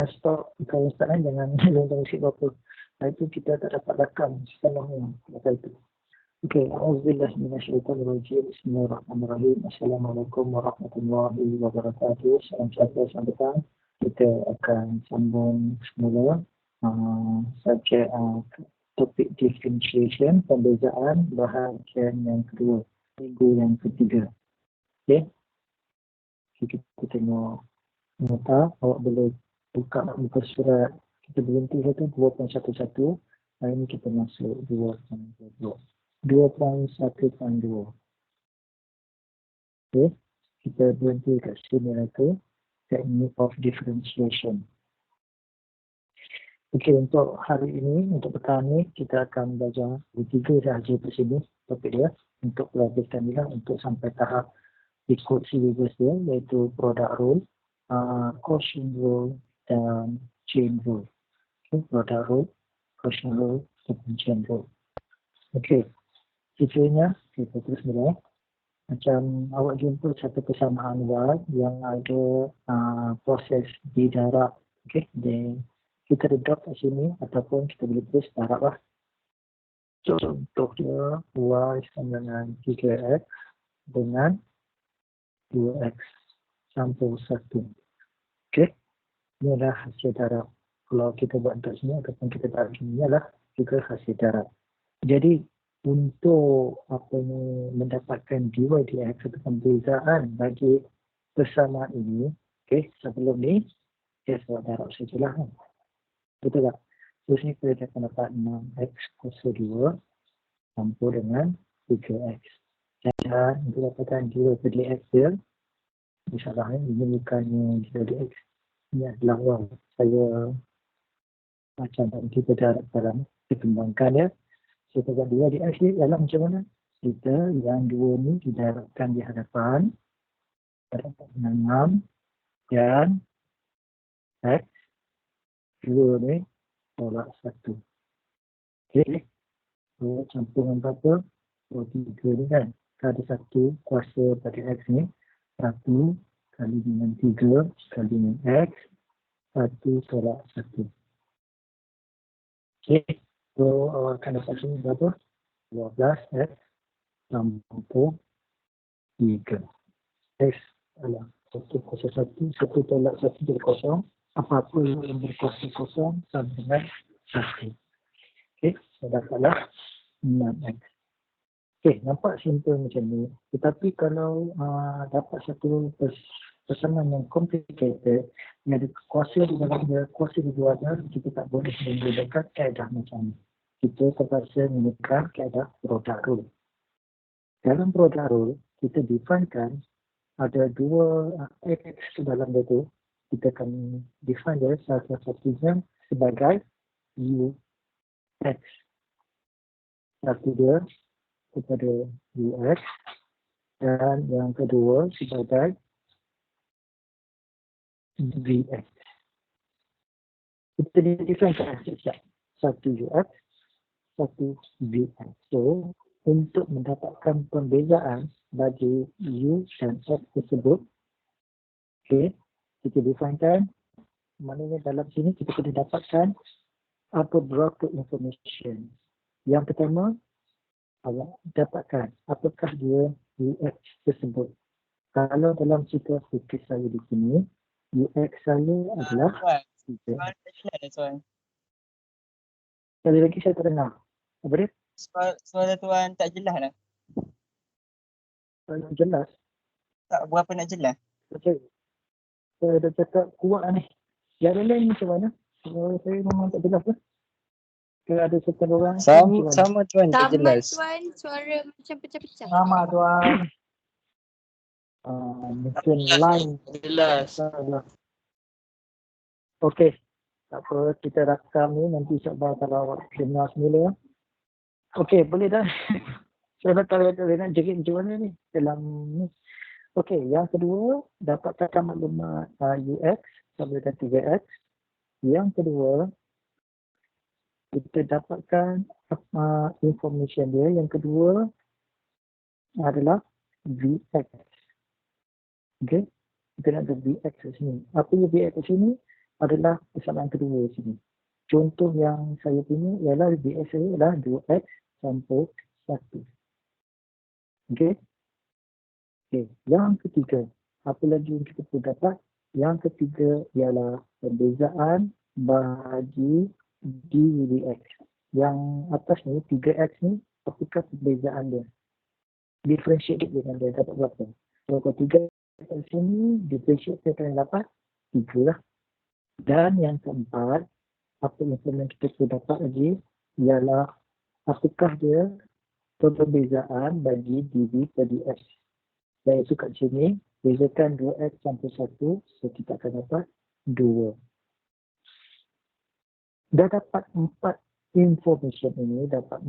stop kalau Ustaz jangan lontong isi apa. Itu kita tak dapat rakam sepenuhnya masa itu. Okey, auzubillahi minasyaitonirrajim. Bismillahirrahmanirrahim. Assalamualaikum warahmatullahi wabarakatuh. Salam sejahtera, selamat datang. Kita akan sambung semula subjek topik differentiation, pembezaan bahagian yang kedua, minggu yang ketiga. Okey. Kita tengok nota, awak boleh buka muka surat. Kita berhenti satu 2.11. Hari ini kita masuk 2.2. 2.1.2. Okey, kita berhenti kat sini lagi. Technique of differentiation. Okey, untuk hari ini, untuk petang ni, kita akan belajar 3 sahaja di sini topik dia. Untuk pelajari dia untuk sampai tahap ikut syllabus dia, iaitu product rule, quotient rule dan chain rule. Okay, product rule, quotient rule dan chain rule. Okey, situasinya kita terus mula. Macam awak jumpa satu persamaan word yang ada proses di darab. Okey, kita drop kat sini ataupun kita boleh tulis darab lah. Contohnya y sama dengan 3x dengan 2x campur 1. Okey, ini adalah hasil darab. Kalau kita buat untuk sini ataupun kita darab sini adalah juga hasil darab. Jadi untuk mendapatkan dy dx atau pembezaan bagi persamaan ini, okey, sebelum ni kita buat darab sajalah kan. Betul tak? Terus ni kita akan dapat 6x kuasa 2 campur dengan 3x. Dan untuk dapatkan dy dx dia, insyaAllah ini bukannya dy dx. Ini adalah saya macam kita darab dalam dikembangkan ya. So, kita buat 2 dx ni dalam macam mana? Kita yang 2 ni didarabkan di hadapan. Darabkan dengan 6 dan x. 2 ni tolak 1. Okey. So, campur dengan berapa? 3 ni kan. Ada 1 kuasa pada x ni. 1 kali dengan 3 kali dengan x. 1 tolak 1. Okey. So, awak akan dapat sini berapa? 12x campur 3. X adalah 1 kuasa 1. 1 tolak 1 jadi kosong. Apa-apa yang berkuasa kosong sama dengan 1. Okey. So, dapatlah 6x. Okey, nampak simple macam ni. Tetapi kalau dapat satu persamaan yang complicated, yang ada kuasa di dalam dia, kuasa di luarnya, kita tak boleh menggunakan kaedah macam ni. Kita terpaksa menggunakan kaedah product rule. Dalam product rule, kita definekan ada 2 x ke dalam dia tu. Kita akan define dia salah satunya sebagai ux. Satu dia kepada ux dan yang kedua sebagai vx. Kita definekan sekejap. Satu ux, satu vx. So, untuk mendapatkan pembezaan bagi u dan x tersebut, okay, kita definekan, maknanya dalam sini kita kena dapatkan beberapa information. Yang pertama, awak dapatkan apakah dia ux tersebut. Kalau dalam situasi kes saya di sini, ux saya adalah sekali lagi saya tak dengar. Apa dia? Suara tuan tak jelas lah. Tak jelas. Tak berapa nak jelas. Okay. Saya dah cakap kuat ni. Yang lain macam mana? Saya memang tak jelas lah. Ke ada setengah orang? Sama tuan tak jelas. Sama tuan, suara macam pecah-pecah. Sama tuan. Mungkin line. Jelas. Okey. Tak apa, kita rakam ni nanti insyaAllah kalau awak dengar semula. Okey, boleh dah. Saya nak tahu nak jerit macam mana ni dalam ni. Okey, yang kedua, dapatkan maklumat ux sama dengan 3x. Yang kedua, kita dapatkan information dia. Yang kedua adalah vx. Okey, kita nak ada vx di sini. Apa yang vx di sini? adalah persamaan kedua sini. Contoh yang saya punya ialah Vx saya adalah 2x campur 1. Okey. Okey. Yang ketiga, apa lagi yang kita perlu dapat? Yang ketiga ialah perbezaan bagi dx. Yang atas ni 3x ni, apakah perbezaan dia? Differentiate dengan dia dapat berapa? So kalau 3x ni differentiate saya akan dapat 3 lah. Dan yang keempat, apa yang kita perlu dapat lagi ialah apakah dia perbezaan bagi dv per dx. Iaitu kat sini, bezakan 2x campur 1, so kita akan dapat 2. Dah dapat 4 information ini, dah dapat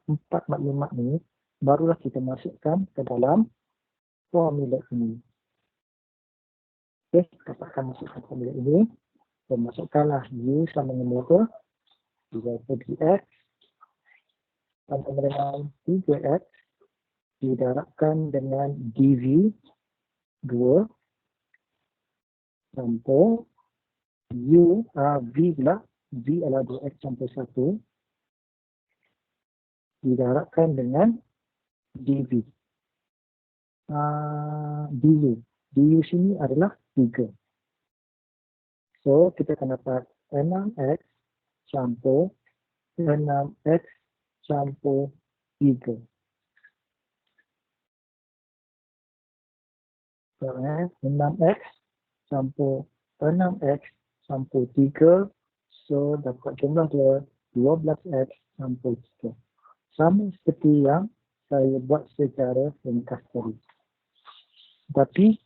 4 maklumat ni, barulah kita masukkan ke dalam formula ini. Okey, dapatkan masukkan formula ini, so masukkanlah u sama dengan berapa? 2 per dx sama dengan 3x didarabkan dengan dv 2 campur v pula, v adalah 2x campur 1 didarabkan dengan dv. du sini adalah 3. So kita akan dapat 6x campur 6x campur 3. So 6x campur 6x campur 3. So dapat jumlah dia 12x campur 3. Sama seperti yang saya buat secara ringkas tadi. Tapi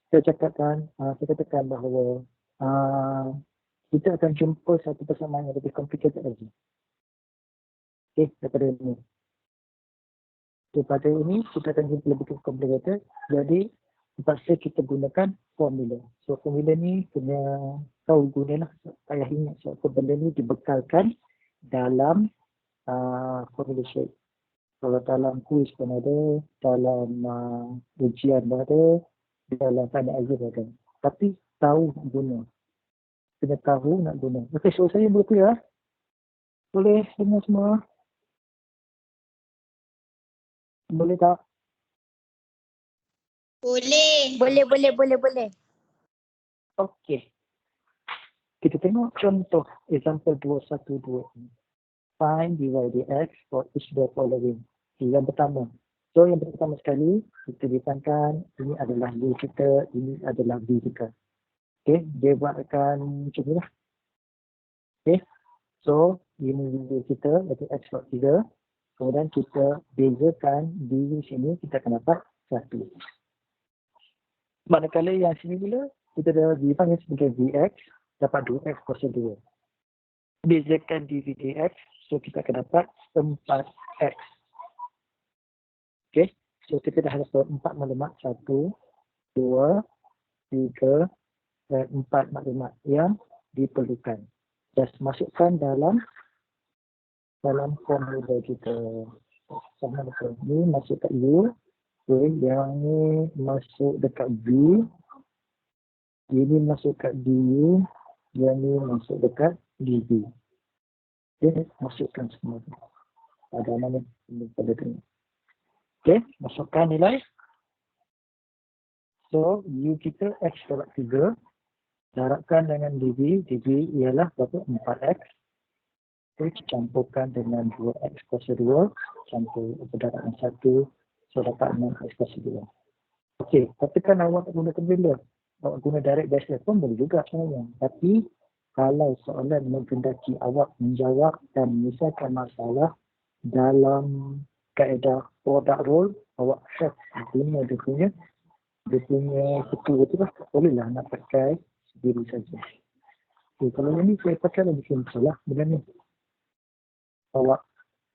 saya katakan bahawa kita akan jumpa satu persamaan yang lebih complicated lagi. Okey, daripada ini. Daripada ini kita akan jumpa lebih complicated. Jadi terpaksa kita gunakan formula. So formula ni kena tahu gunalah. Payah ingat sebab benda ni dibekalkan dalam formula shape. Kalau dalam kuis pun ada, dalam ujian pun ada, dalam final exam pun ada. Tapi tahu nak guna. Kena tahu nak guna. Okey, so saya boleh clear? Boleh dengar semua? Boleh tak? Boleh. Boleh. Okey. Kita tengok contoh example 212 ni. Find dy dx for each the following. Yang pertama. So yang pertama sekali, kita ditangkan ini adalah u kita, ini adalah v kita. Okey, dia buatkan macam ni lah. Okey, so ini u kita, iaitu x dot 3. Kemudian kita bezakan du sini, kita akan dapat 1. Manakala yang sini pula, kita dah dipanggil sebagai vx, dapat 2x kuasa 2. Bezakan dv dx, so kita akan dapat 4x. Okey, so kita dah dapat 4 maklumat, 1, 2, 3 dan 4 maklumat yang diperlukan. Just masukkan dalam formula kita. Sama macam ni masuk kat u, okay, yang ni masuk dekat v, ini masuk kat du, yang ni masuk dekat dv. Okay, masukkan semua. Ada mana pada tengok. Okay, masukkan nilai. So, u kita x darab 3. Darabkan dengan dv. dv ialah berapa? 4x. Okay, campurkan dengan 2x kuasa 2. Campur darabkan 1. So, dapat 6x kuasa 2. Okay, katakan awak tak guna formula. Awak guna direct dash pun boleh juga sebenarnya. Tapi, kalau soalan menghendaki awak menjawab dan menyelesaikan masalah dalam kaedah product rule, awak have guna dia punya ketua tu lah. Bolehlah nak pakai sendiri saja. Okay, kalau ini saya pakai lebih simple lah benda ni. Awak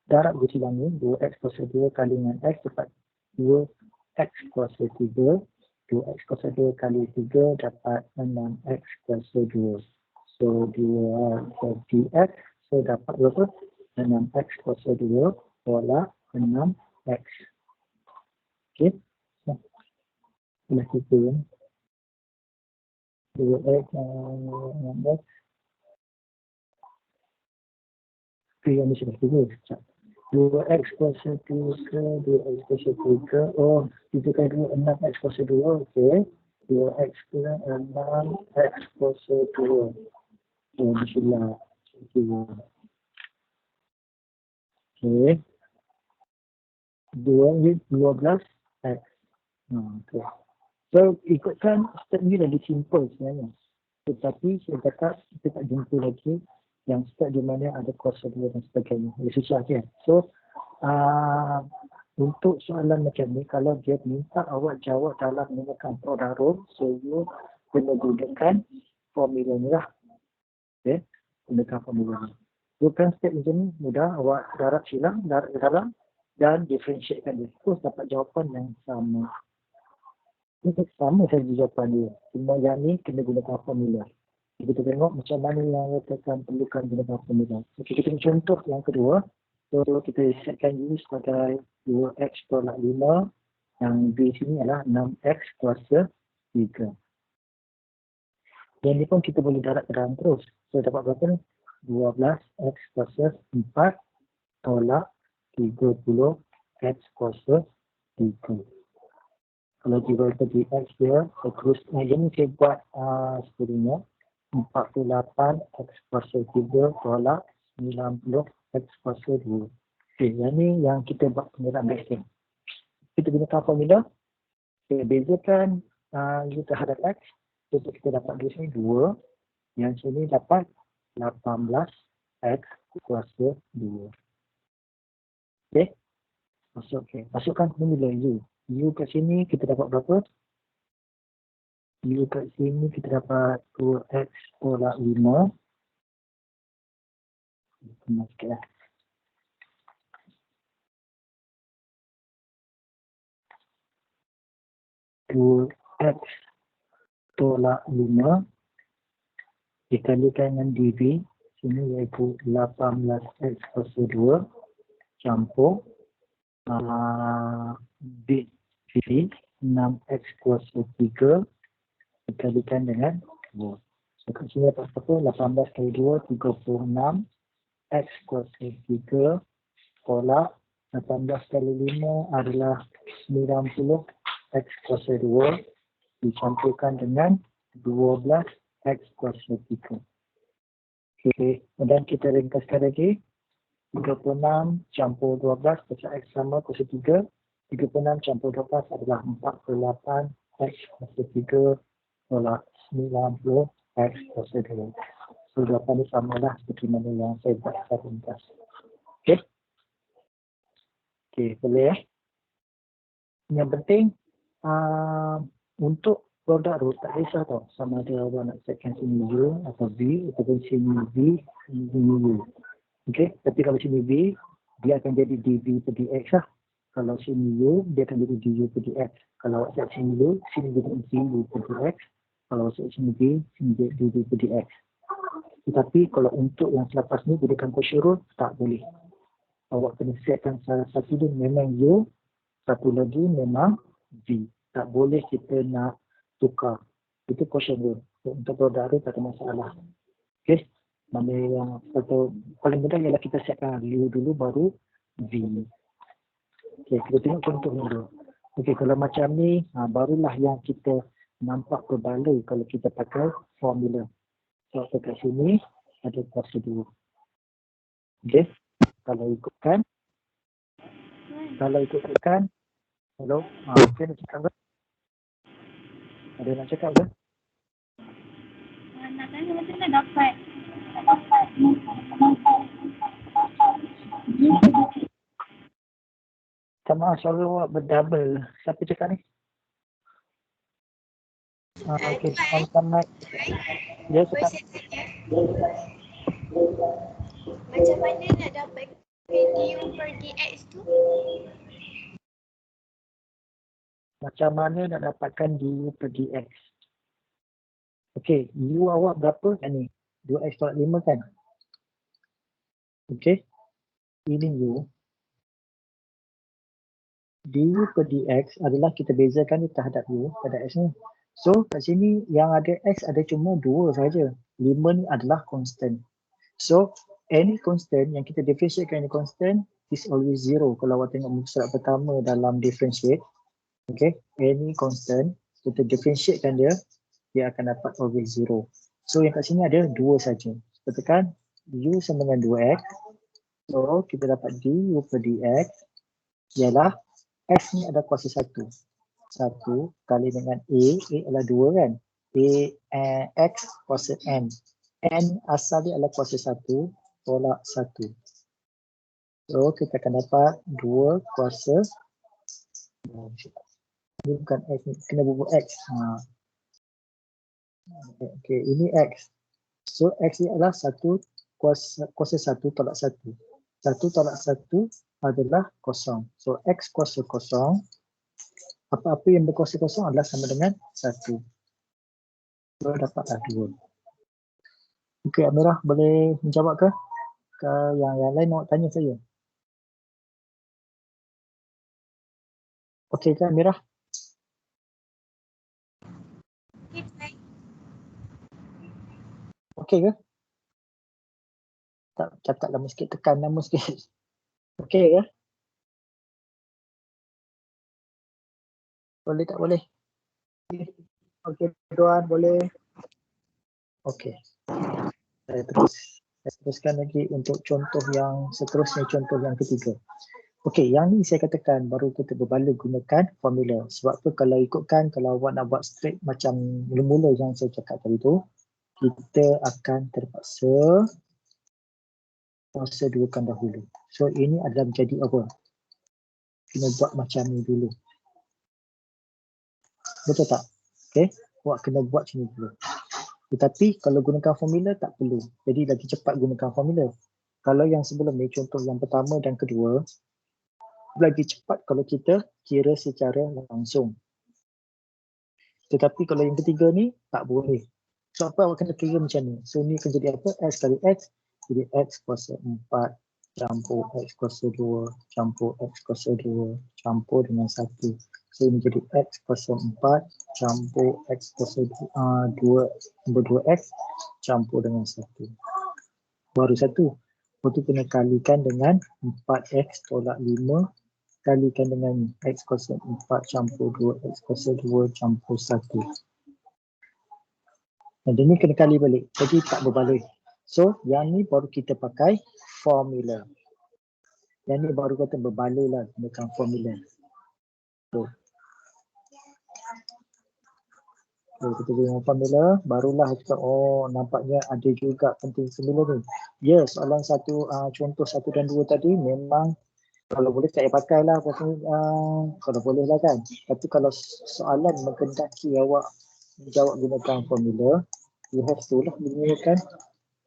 darab dia silang ni, 2x kuasa 2 kali dengan x dapat 2x kuasa 3. 2x kuasa 2 kali 3 dapat 6x kuasa 2. So 2 dx, so dapat berapa? 6x kuasa 2 tolak 6x. Okey. Nah, kita 2x yang ini sudah tiga. 2x kuasa 3, 2x kuasa 3. Oh, itu kan 6x kuasa 2. Okey. 2x kurang 6x kuasa 2. Oh, bismillah. Okey. 2 ni 12x. Okay. So, ikutkan step ni lagi simple sebenarnya. Tetapi saya cakap kita tak jumpa lagi yang step di mana ada kuasa 2 dan sebagainya. Dia susah kan? So, untuk soalan macam ni, kalau dia minta awak jawab dalam menggunakan product rule, so you kena gunakan formula ni lah. Okay? Gunakan formula ni. Bukan step macam ni, mudah. Awak darab silang, darab ke dalam dan differentiatekan dia. Terus dapat jawapan yang sama. Ini sama saja jawapan dia. Cuma yang ni kena gunakan formula. Kita tengok macam mana yang akan perlukan gunakan formula. Okey, kita contoh yang kedua. So, kita setkan U sebagai 2x tolak 5. Yang B sini adalah 6x kuasa 3. Yang ni pun kita boleh darab ke dalam terus. So, dapat berapa ni? 12x kuasa 4 tolak 30x kuasa 3. Kalau kita pergi X dia, terus ini saya buat sebenarnya 48 X kuasa 3 tolak 90 X kuasa 2. Okay, yang ni yang kita buat pengiraan basic. Kita gunakan formula, kita bezakan U terhadap X, untuk kita dapat di sini 2, yang sini dapat 18 X kuasa 2. Okay, masukkan formula U. U kat sini kita dapat berapa? U kat sini kita dapat 2x tolak 5. Kena sikit lah. X tolak 5 dikalikan dengan dv sini iaitu 18x kuasa 2 campur bit v 6x kuasa 3 dikalikan dengan 2. So kat sini dapat apa? 18 kali 2 36 x kuasa 3 tolak 18 kali 5 adalah 90 x kuasa 2 dicampurkan dengan 12 x kuasa 3. Okey, dan kita ringkaskan lagi. 36 campur 12 kuasa x sama kuasa 3. 36 campur 12 adalah 48 x kuasa 3 tolak 90 x kuasa 2. So, jawapan ini samalah seperti mana yang saya buat secara ringkas. Okey? Okey, boleh ya? Yang penting, untuk produk root tak kisah tau sama ada awak nak setkan sini U atau V ataupun sini V, sini U. Okey, tapi kalau sini V, dia akan jadi dV per dx lah. Kalau sini U, dia akan jadi du per dx. Kalau awak set sini U, sini jadi du per dx. Kalau set sini V, sini jadi dv per dx. Tetapi kalau untuk yang selepas ni gunakan Cauchy rule, tak boleh. Awak kena setkan salah satu tu memang U, satu lagi memang V. Tak boleh kita nak tukar. Itu Cauchy rule. Untuk produk tu tak ada masalah. Okey. Mana yang satu paling mudah ialah kita setkan U dulu baru V. Okey, kita tengok contoh dulu. Okey, kalau macam ni, barulah yang kita nampak berbaloi kalau kita pakai formula. So, dekat sini ada kuasa 2. Okey, kalau ikutkan, hello, okey nak cakap ke? Ada nak cakap ke? Nak tanya macam mana dapat? Sama suara awak berdouble. Siapa cakap ni? Okey, on mic. Ya, cakap. Macam mana nak dapat du per dx tu? Macam mana nak dapatkan du per dx? Okey, U awak berapa kan ni? 2x tolak 5 kan? Okey, ini U. Du per dx adalah kita bezakan ni terhadap U pada x ni. So kat sini yang ada X ada cuma 2 saja. 5 ni adalah constant. So any constant yang kita differentiatekan any constant is always 0. Kalau awak tengok muka surat pertama dalam differentiate, okay, any constant kita differentiatekan dia akan dapat always 0. So yang kat sini ada 2 saja. Tekan U sama dengan 2X. So kita dapat du per dx ialah X ni ada kuasa 1. 1 kali dengan A adalah 2 kan. X kuasa N. N asal dia adalah kuasa 1 tolak 1. So kita akan dapat 2 kuasa, ini bukan X ni, kena bubuh X. Okay, ini X. So X ni adalah 1 kuasa 1 tolak 1. 1 tolak 1 adalah kosong. So X kuasa kosong, apa-apa yang berkuasa kosong adalah sama dengan 1. So dapatlah 2. Okey, Amirah boleh menjawab ke? Yang lain nak tanya saya. Okey ke Amirah? Okey ke? Tak cakap lama sikit, tekan lama sikit. Okey ke? Boleh tak boleh? Okey tuan, boleh. Okey. Saya teruskan lagi untuk contoh yang seterusnya, contoh yang ketiga. Okey, yang ni saya katakan baru kita berbala gunakan formula. Sebab tu kalau ikutkan, kalau awak nak buat straight macam mula-mula yang saya cakap tadi tu, kita akan terpaksa kuasa duakan dahulu. So ini adalah menjadi apa? Kena buat macam ni dulu. Betul tak? Okey, awak kena buat macam ni dulu. Tetapi kalau gunakan formula tak perlu. Jadi lagi cepat gunakan formula. Kalau yang sebelum ni, contoh yang pertama dan kedua, lagi cepat kalau kita kira secara langsung. Tetapi kalau yang ketiga ni tak boleh. So apa awak kena kira macam ni. So ni akan jadi apa? X kali X. Jadi X kuasa 4 campur X kuasa 2 campur X kuasa 2 campur dengan 1. So ini jadi X kuasa 4 campur X kuasa 2x campur dengan 1. Baru 1. Lepas tu kena kalikan dengan 4x tolak 5 kalikan dengan X kuasa 4 campur 2x kuasa 2 campur 1. Dan ini kena kali balik. Jadi tak berbalik. So yang ni baru kita pakai formula. Yang ni baru kata berbalik lah gunakan formula. So kita guna formula, barulah kita nampaknya ada juga penting formula ni. Ya, soalan contoh 1 dan 2 tadi memang kalau boleh tak payah pakai lah, kalau boleh lah kan. Tapi kalau soalan menghendaki awak menjawab gunakan formula, you have to lah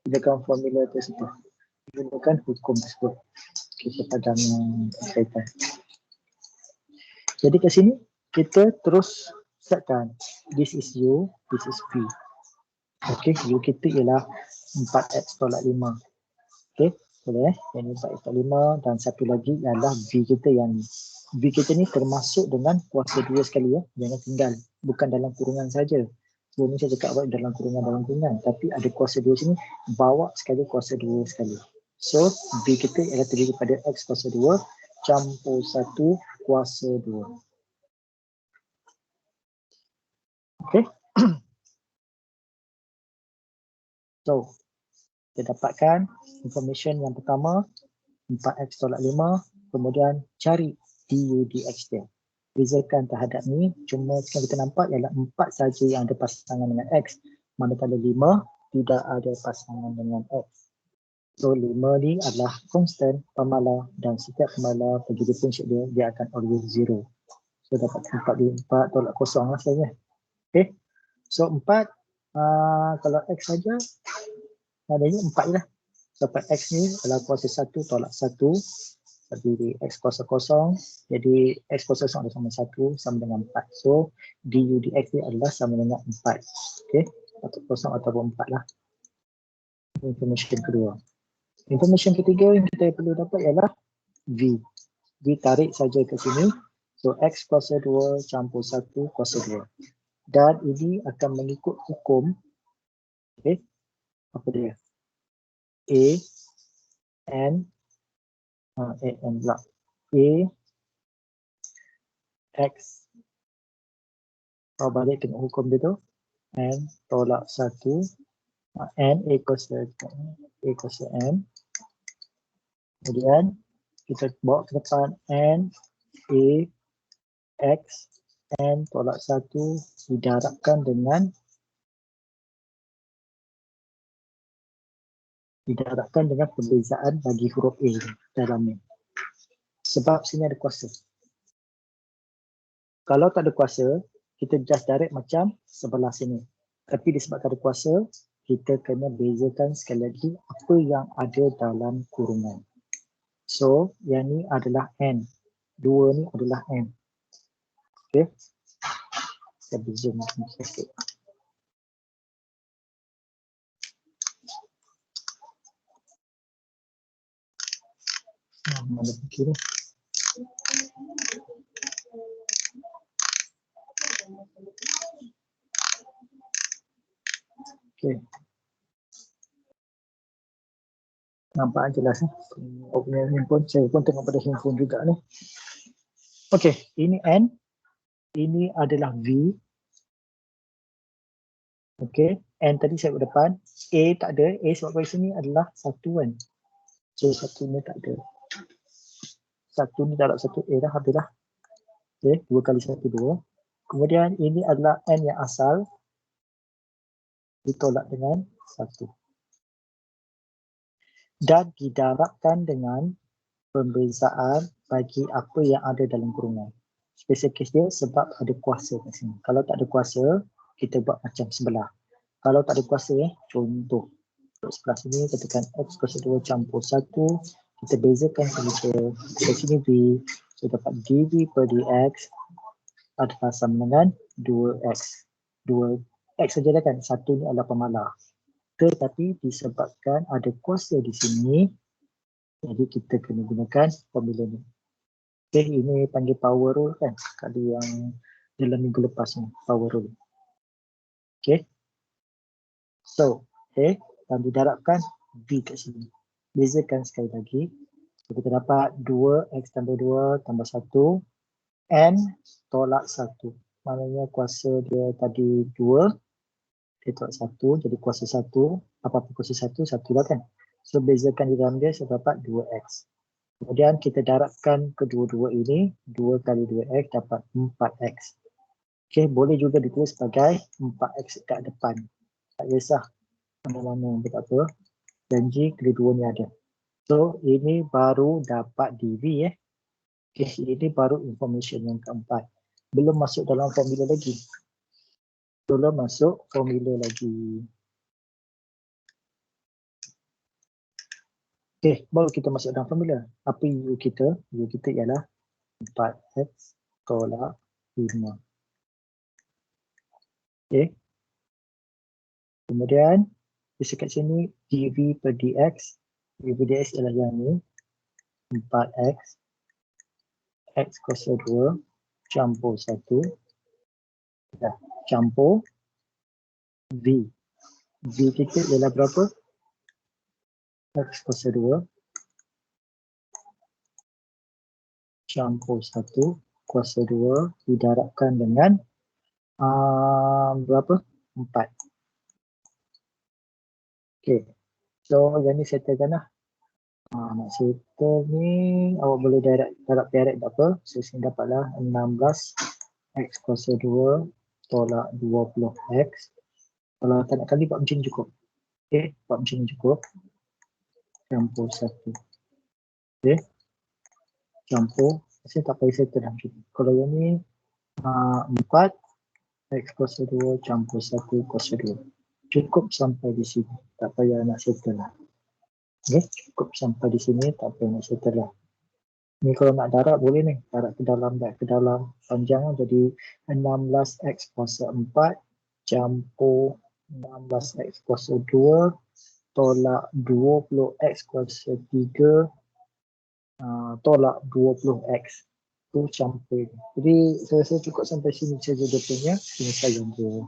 gunakan formula tersebut. Gunakan hukum tersebut. Kita padam kaitan. Jadi ke sini kita terus setkan. This is U, this is V. Okey, U kita ialah 4x tolak 5. Okey, boleh Yang ni 4x tolak 5 dan satu lagi ialah V kita yang ni. V kita ni termasuk dengan kuasa 2 sekali ya. Jangan tinggal. Bukan dalam kurungan saja. Sebelum ni saya cakap awak dalam kurungan. Tapi ada kuasa 2 sini, bawa sekali kuasa 2 sekali. So, V kita ialah terdiri pada X kuasa 2 campur 1 kuasa 2. Okay. So, kita dapatkan information yang pertama 4x tolak 5, kemudian cari du dx dia. Bezakan terhadap ni, cuma kita nampak ialah 4 saja yang ada pasangan dengan x, manakala 5 tidak ada pasangan dengan x. So 5 ni adalah constant pemala dan setiap pemala bagi differentiate dia akan always 0. So dapat 4 tolak kosong lah sebenarnya. Okay. So 4 kalau x saja adanya 4 je lah. Dapat x ni adalah kuasa 1 tolak 1 terdiri x kuasa kosong. Jadi x kuasa kosong adalah sama dengan 4. So du dx ni adalah sama dengan 4. Okay. Atau kosong ataupun 4 lah. Information kedua. Information ketiga yang kita perlu dapat ialah v. V tarik saja ke sini. So x kuasa 2 campur 1 kuasa 2. Dan ini akan mengikut hukum, okay, apa dia? A N pula. A X, kalau balik tengok hukum dia tu, N tolak 1, N A kuasa N. Kemudian kita bawa ke depan N A X N tolak 1 didarabkan dengan perbezaan bagi huruf A dalam ni. Sebab sini ada kuasa. Kalau tak ada kuasa, kita just direct macam sebelah sini. Tapi disebabkan ada kuasa, kita kena bezakan sekali lagi apa yang ada dalam kurungan. So, yang ni adalah N. Dua ni adalah N. Okay. Saya beza macam sikit. Mana fikir ni? Okay. Nampak jelas ni. Saya pun tengok pada handphone juga ni. Okay, ini N. Ini adalah V. Okay, N tadi saya ke depan. A tak ada. A sebab kat sini adalah satu kan. So, satu ni tak ada. Satu ni darab satu A dah habis dah. Okay, 2 kali 1, 2. Kemudian ini adalah N yang asal. Ditolak dengan 1. Dan didarabkan dengan pembezaan bagi apa yang ada dalam kurungan. Special case dia sebab ada kuasa kat sini. Kalau tak ada kuasa, kita buat macam sebelah. Kalau tak ada kuasa, contoh. Untuk sebelah sini, katakan X kuasa 2 campur 1. Kita bezakan saja. Di sini V. So, dapat dV per dx adalah sama dengan 2x. 2x saja dah kan. Satu ni adalah pemalar. Tetapi disebabkan ada kuasa di sini, jadi kita kena gunakan formula ni. Okay, ini panggil power rule kan. Kali yang dalam minggu lepas ni, power rule. Okay. So, okay. Dan didarabkan V kat sini. Bezakan sekali lagi. So, kita dapat 2x tambah 2 tambah 1. N tolak 1. Maknanya kuasa dia tadi 2. Dia tolak 1. Jadi kuasa 1. Apa-apa kuasa 1, 1 lah kan. So, bezakan di dalam dia saya dapat 2x. Kemudian kita darabkan kedua-dua ini. 2 kali 2x dapat 4x. Okay, boleh juga ditulis sebagai 4x kat depan. Tak kisah mana-mana, tak apa. Janji kedua-dua ni ada. So, ini baru dapat dV . Okay, ini baru information yang keempat. Belum masuk dalam formula lagi. Belum masuk formula lagi. Okay, baru kita masuk dalam formula. Apa U kita? U kita ialah 4x tolak 5. Okay. Kemudian, di sekat sini dV per dx. dV per dx ialah yang ni. 4x. X kuasa 2 campur 1. Dah, campur V. V kita ialah berapa? X kuasa 2 campur 1 kuasa 2 didarabkan dengan berapa? 4. Okay. So, yang ni settlekan lah. Nak settle ni, awak boleh darab direct tak apa. So, sini dapatlah 16 X kuasa 2 tolak 20x. Kalau tak nak kali, buat macam ni cukup. Okay, buat macam ni cukup. Campur 1. Okay. Campur. Saya tak payah settle dah macam ni. Kalau yang ni 4 X kuasa 2 campur 1 kuasa 2. Cukup sampai di sini. Tak payah nak settle lah. Okay, cukup sampai di sini. Tak payah nak settle lah. Ni kalau nak darab boleh ni. Darab ke dalam. Panjang lah. Jadi 16X kuasa 4 campur 16X kuasa 2 tolak 20X kuasa 3 tolak 20X. tu campur. Jadi saya rasa cukup sampai sini saja dia punya penyelesaian dia.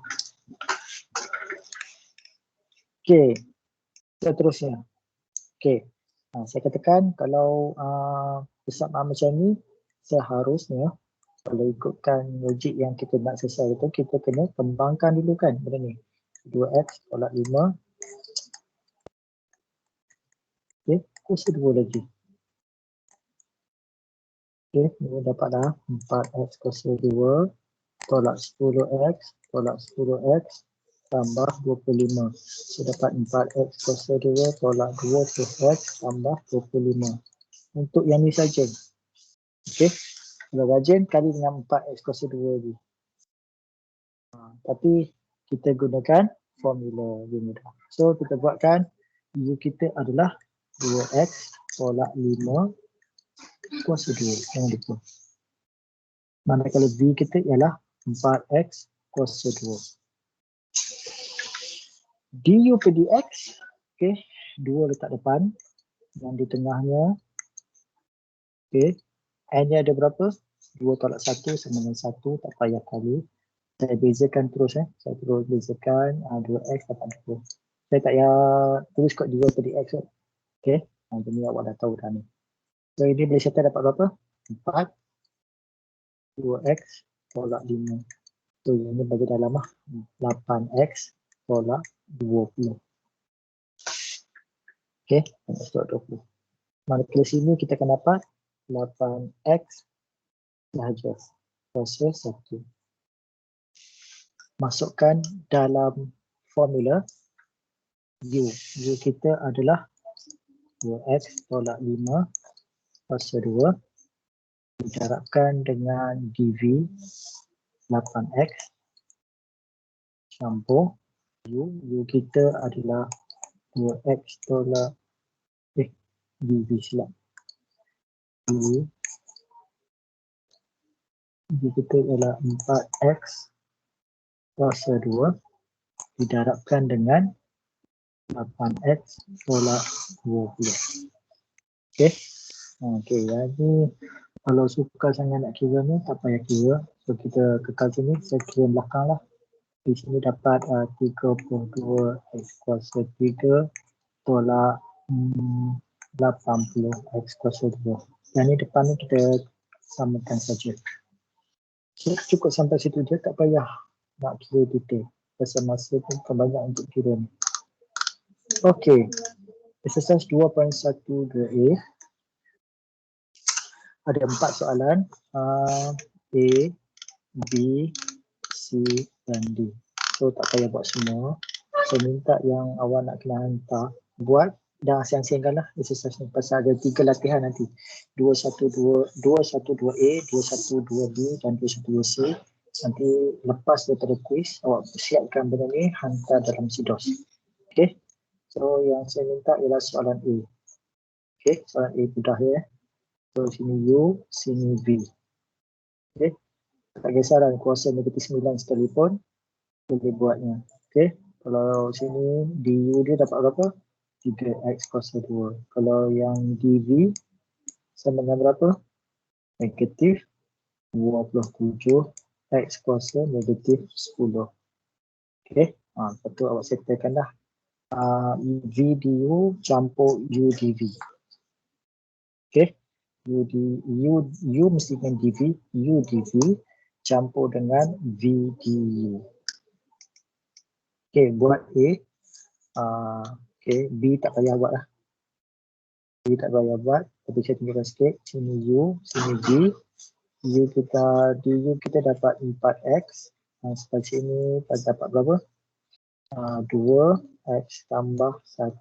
Okey, seterusnya. Okey, saya katakan kalau persamaan macam ni, seharusnya kalau ikutkan logik yang kita nak selesai itu, kita kena kembangkan dulu kan benda ni. 2x tolak 5. Okey, kuasa 2 lagi. Okey, ni dapatlah 4x kuasa 2 tolak 10x tolak 10x tambah 25. So dapat 4x kuasa 2 tolak 2 plus x tambah 25. Untuk yang ni saja. Okey, kalau rajin kali dengan 4x kuasa 2 lagi. Tapi kita gunakan formula lebih mudah. So kita buatkan U kita adalah 2x tolak 5 kuasa 2. Jangan lupa. Manakala V kita ialah 4x kuasa 2. Du per dx, okay, 2 letak depan, yang di tengahnya, okay, n-nya ada berapa? 2 tolak 1 sama dengan 1, tak payah kali. Saya bezakan terus, saya terus bezakan 2x dapat 2. Saya tak payah tulis kot 2 per dx. Okay, jadi awak dah tahu dah ni. So ini boleh settle dapat berapa? 4 2x tolak 5. So ini bagi dalam 8x tolak 20. Okay, tolak 20. Manakala sini kita akan dapat 8x sahaja. Kuasa 1. Masukkan dalam formula U. U kita adalah 2x tolak 5 kuasa 2. Didarabkan dengan dv 8x campur U. U kita adalah 2x tolak dv silap. U kita adalah 4x kuasa 2 didarabkan dengan 8x tolak 20. Okey. Okey, jadi kalau suka sangat nak kira ni tak payah kira. So kita kekal sini, saya kira belakang lah. Di sini dapat 32x kuasa 3 tolak 80x kuasa 2. Yang ni depan ni kita samakan saja. So, cukup sampai situ je, tak payah nak kira detail. Pasal masa pun banyak untuk kira ni. Okey, exercise 2.1 ada 4 soalan, A, B, C dan D. So tak payah buat semua. Saya minta yang awak nak kena hantar buat dan asing-asingkan lah exercise ni pasal ada 3 latihan nanti. 212A, 212B dan 212C. Nanti lepas daripada kuis awak siapkan benda ni hantar dalam SIDOS. Okey. So yang saya minta ialah soalan A. Okey, soalan A mudah ya. So sini U, sini V. Okey. Tak kisahlah kuasa negatif 9 sekalipun boleh buatnya. Okey. Kalau sini DU dia dapat berapa? 3x kuasa 2. Kalau yang DV sama dengan berapa? Negatif 27x kuasa negatif 10. Okey. Lepas tu awak settlekan dah. V DU campur U DV. Okey. U mesti dengan DV, U DV campur dengan V DU. Okey, buat A. Okey, B tak payah buat lah. B tak payah buat. Tapi saya tunjukkan sikit. Sini U, sini V. U kita, DU kita dapat 4x. Sebelah sini dapat berapa? 2x tambah 1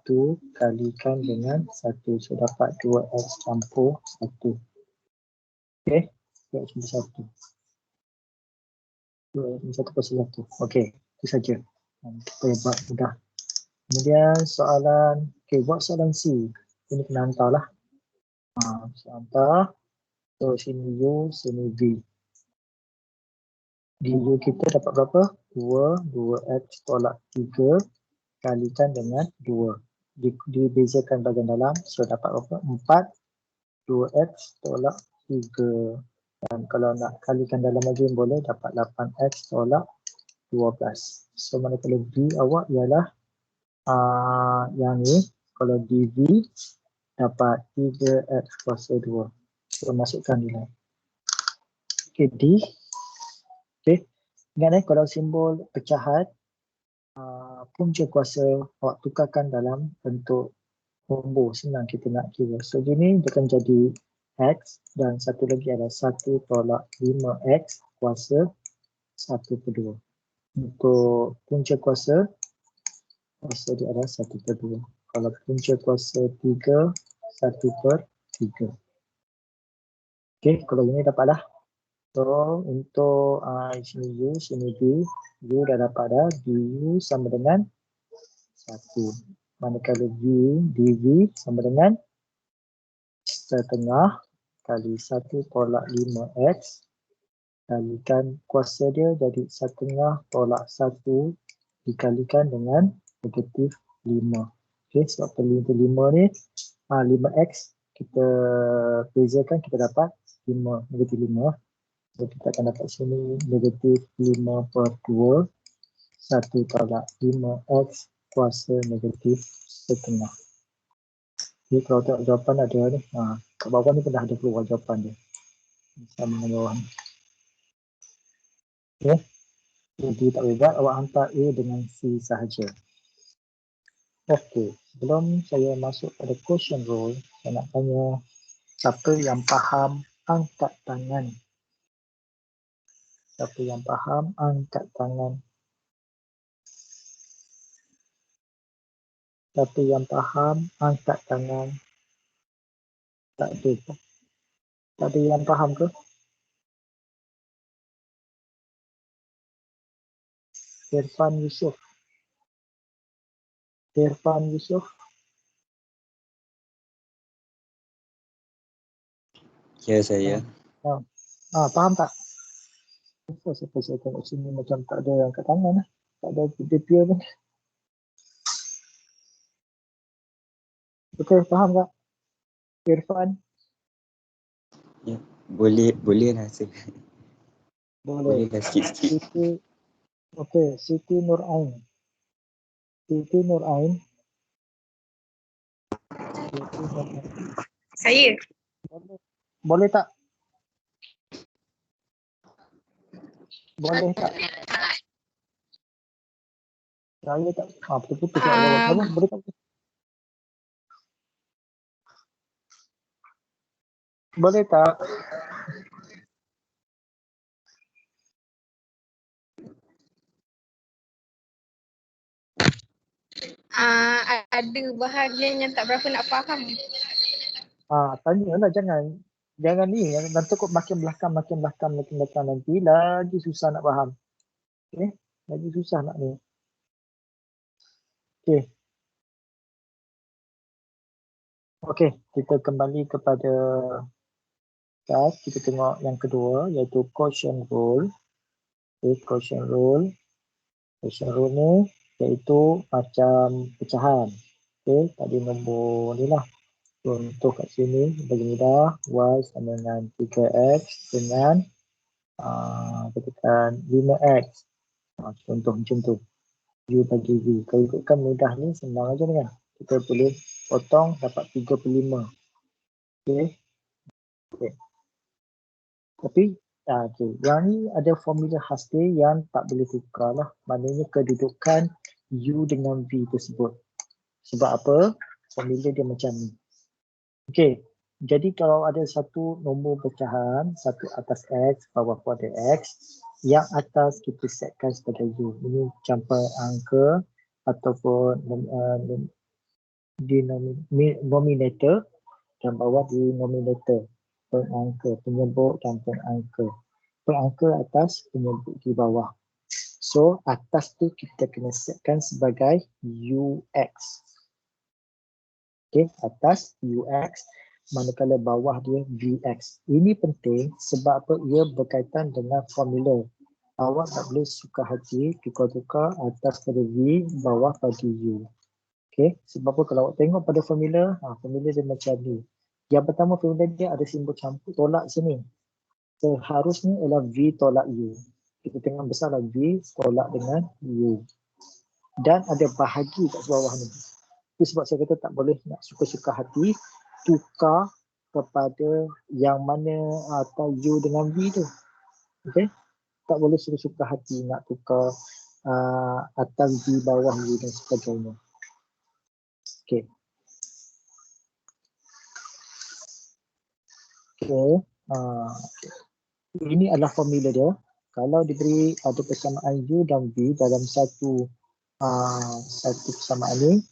kalikan dengan 1. So dapat 2x campur 1. Okey, 2x campur 1. 2x campur 1. Okey, itu saja. Kita buat mudah. Kemudian soalan, okey, buat soalan C. Ini kena hantar lah. Hantar. So sini U, sini V. Di U kita dapat berapa? 2x tolak 3 kalikan dengan 2. Dibezakan bahagian dalam. So dapat berapa? 4 2x tolak 3. Dan kalau nak kalikan dalam margin boleh dapat 8x tolak 12. So manakala V awak ialah yang ni. Kalau DV dapat 3x kuasa 2. So masukkan nilai. Okay, D. Okay. Ingat kalau simbol pecahan punca kuasa awak tukarkan dalam bentuk nombor, senang kita nak kira. So gini dia akan jadi X dan satu lagi adalah 1 tolak 5X kuasa 1/2. Untuk punca kuasa dia adalah 1/2. Kalau punca kuasa 3, 1/3. Okay, kalau ini dapatlah. So untuk sini U, sini B, U dah dapat dah. DU sama dengan 1. Manakala V, DV sama dengan setengah kali 1 tolak 5X kalikan kuasa dia jadi setengah tolak 1 dikalikan dengan negatif 5. Okay, sebab perlu 5 ni 5X kita bezakan, kita dapat 5, negatif 5. So kita akan dapat sini negatif 5/2 1 tolak 5X kuasa negatif setengah. Jadi kalau tengok jawapan ada ni, kat bawah ni pun dah ada keluar jawapan dia. Sama dengan bawah ni. Okay. Jadi tak berat, awak hantar A dengan C sahaja. Okey, sebelum saya masuk pada question rule, saya nak tanya siapa yang faham angkat tangan. Siapa yang faham angkat tangan. Siapa yang faham angkat tangan. Tak ada ke? Tak ada yang faham ke? Irfan Yusof. Irfan Yusof. Ya, saya. Faham tak? Siapa saya tengok sini macam tak ada angkat tangan lah. Tak ada dia pun. Betul, faham tak? Irfan? Ya, boleh lah saya. Boleh. Boleh lah sikit-sikit. Okey, Siti Nur Ain. Siti Nur Ain. Saya. Boleh tak? Boleh tak? Saya tak. Betul-betul saya jawab. Boleh tak? Boleh tak? Ada bahagian yang tak berapa nak faham. Tanyalah, jangan ni. Nanti kok makin belakang nanti lagi susah nak faham. Okey, lagi susah nak ni. Okey. Okey, kita kembali kepada kita tengok yang kedua iaitu quotient rule. Okay, quotient rule. Quotient rule ni iaitu macam pecahan. Okey, tadi nombor ni lah. Contoh kat sini bagi mudah, y sama dengan 3x dengan katakan 5x. Contoh macam tu. U bagi V. Kalau ikutkan mudah ni senang aja ni kan. Kita boleh potong dapat 3/5. Okey. Tapi yang ni ada formula khas dia yang tak boleh tukar lah. Maknanya kedudukan U dengan V tersebut. Sebab apa? Formula dia macam ni. Okey. Jadi kalau ada satu nombor pecahan, satu atas X, bawah pun ada X, yang atas kita setkan sebagai U. Ini campur angka ataupun denominator dan bawah denominator. Pengangka, penyebut dan pengangka. Pengangka atas, penyebut di bawah. So, atas tu kita kena setkan sebagai UX. Okay, atas UX, manakala bawah dia VX. Ini penting sebab apa? Ia berkaitan dengan formula. Awak tak boleh suka hati tukar-tukar atas pada V, bawah pada U. Okay, sebab apa? Kalau awak tengok pada formula, formula dia macam ni. Yang pertama formula dia ada simbol campur tolak sini. seharusnya ialah V tolak U. Kita tengah besarlah V tolak dengan U. Dan ada bahagi kat bawah ni. Itu sebab saya kata tak boleh nak suka-suka hati tukar kepada yang mana atau U dengan V tu. Okey? Tak boleh suka-suka hati nak tukar atas V bawah U dan sebagainya. Okey. Okey. Ini adalah formula dia. Kalau diberi ada persamaan U dan V dalam satu persamaan ni,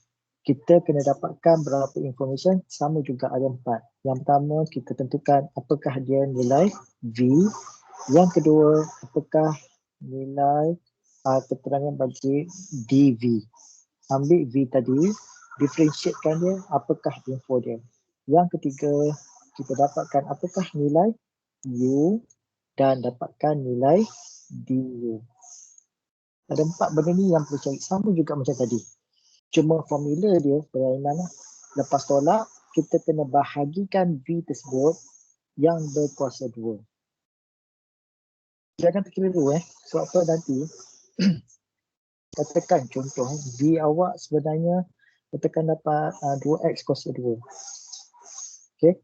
kita kena dapatkan berapa information, sama juga ada 4. Yang pertama, kita tentukan apakah dia nilai V. Yang kedua, apakah nilai keterangan bagi dV. Ambil V tadi, differentiatekan dia, apakah info dia. Yang ketiga, kita dapatkan apakah nilai U dan dapatkan nilai DU. Ada 4 benda ni yang perlu cari, sama juga macam tadi. Cuma formula dia berlainan lah. Lepas tolak, kita kena bahagikan V tersebut yang berkuasa 2. Jangan terkeliru sebab apa nanti katakan contoh V awak sebenarnya katakan dapat 2x kuasa 2. Okey.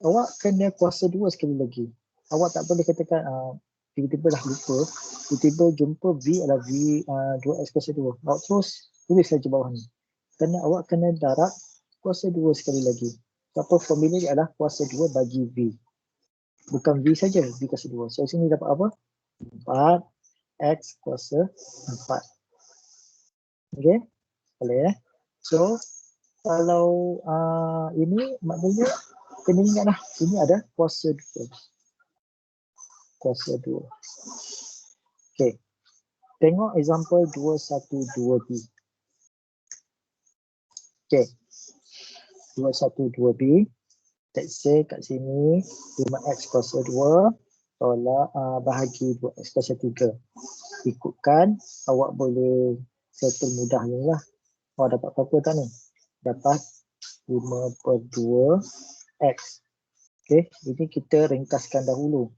Awak kena kuasa 2 sekali lagi. Awak tak boleh katakan tiba-tiba dah lupa, tiba-tiba jumpa V adalah V 2x kuasa 2. Awak terus tulis saja bawah ni. Kerana awak kena darab kuasa 2 sekali lagi. Apa formula dia adalah kuasa 2 bagi V. Bukan V saja, V kuasa 2. So sini dapat apa? 4x kuasa 4. Okey? Boleh So kalau ini maknanya kena ingatlah ini ada kuasa 2. Kuasa 2. Okey. Tengok example 212B. Okey. 212B. Let's say kat sini 5x kuasa 2 tolak bahagi 2x kuasa 3. Ikutkan, awak boleh settle mudah ni lah. Awak dapat apa tak ni? Dapat 5/2 x. Okey, ini kita ringkaskan dahulu.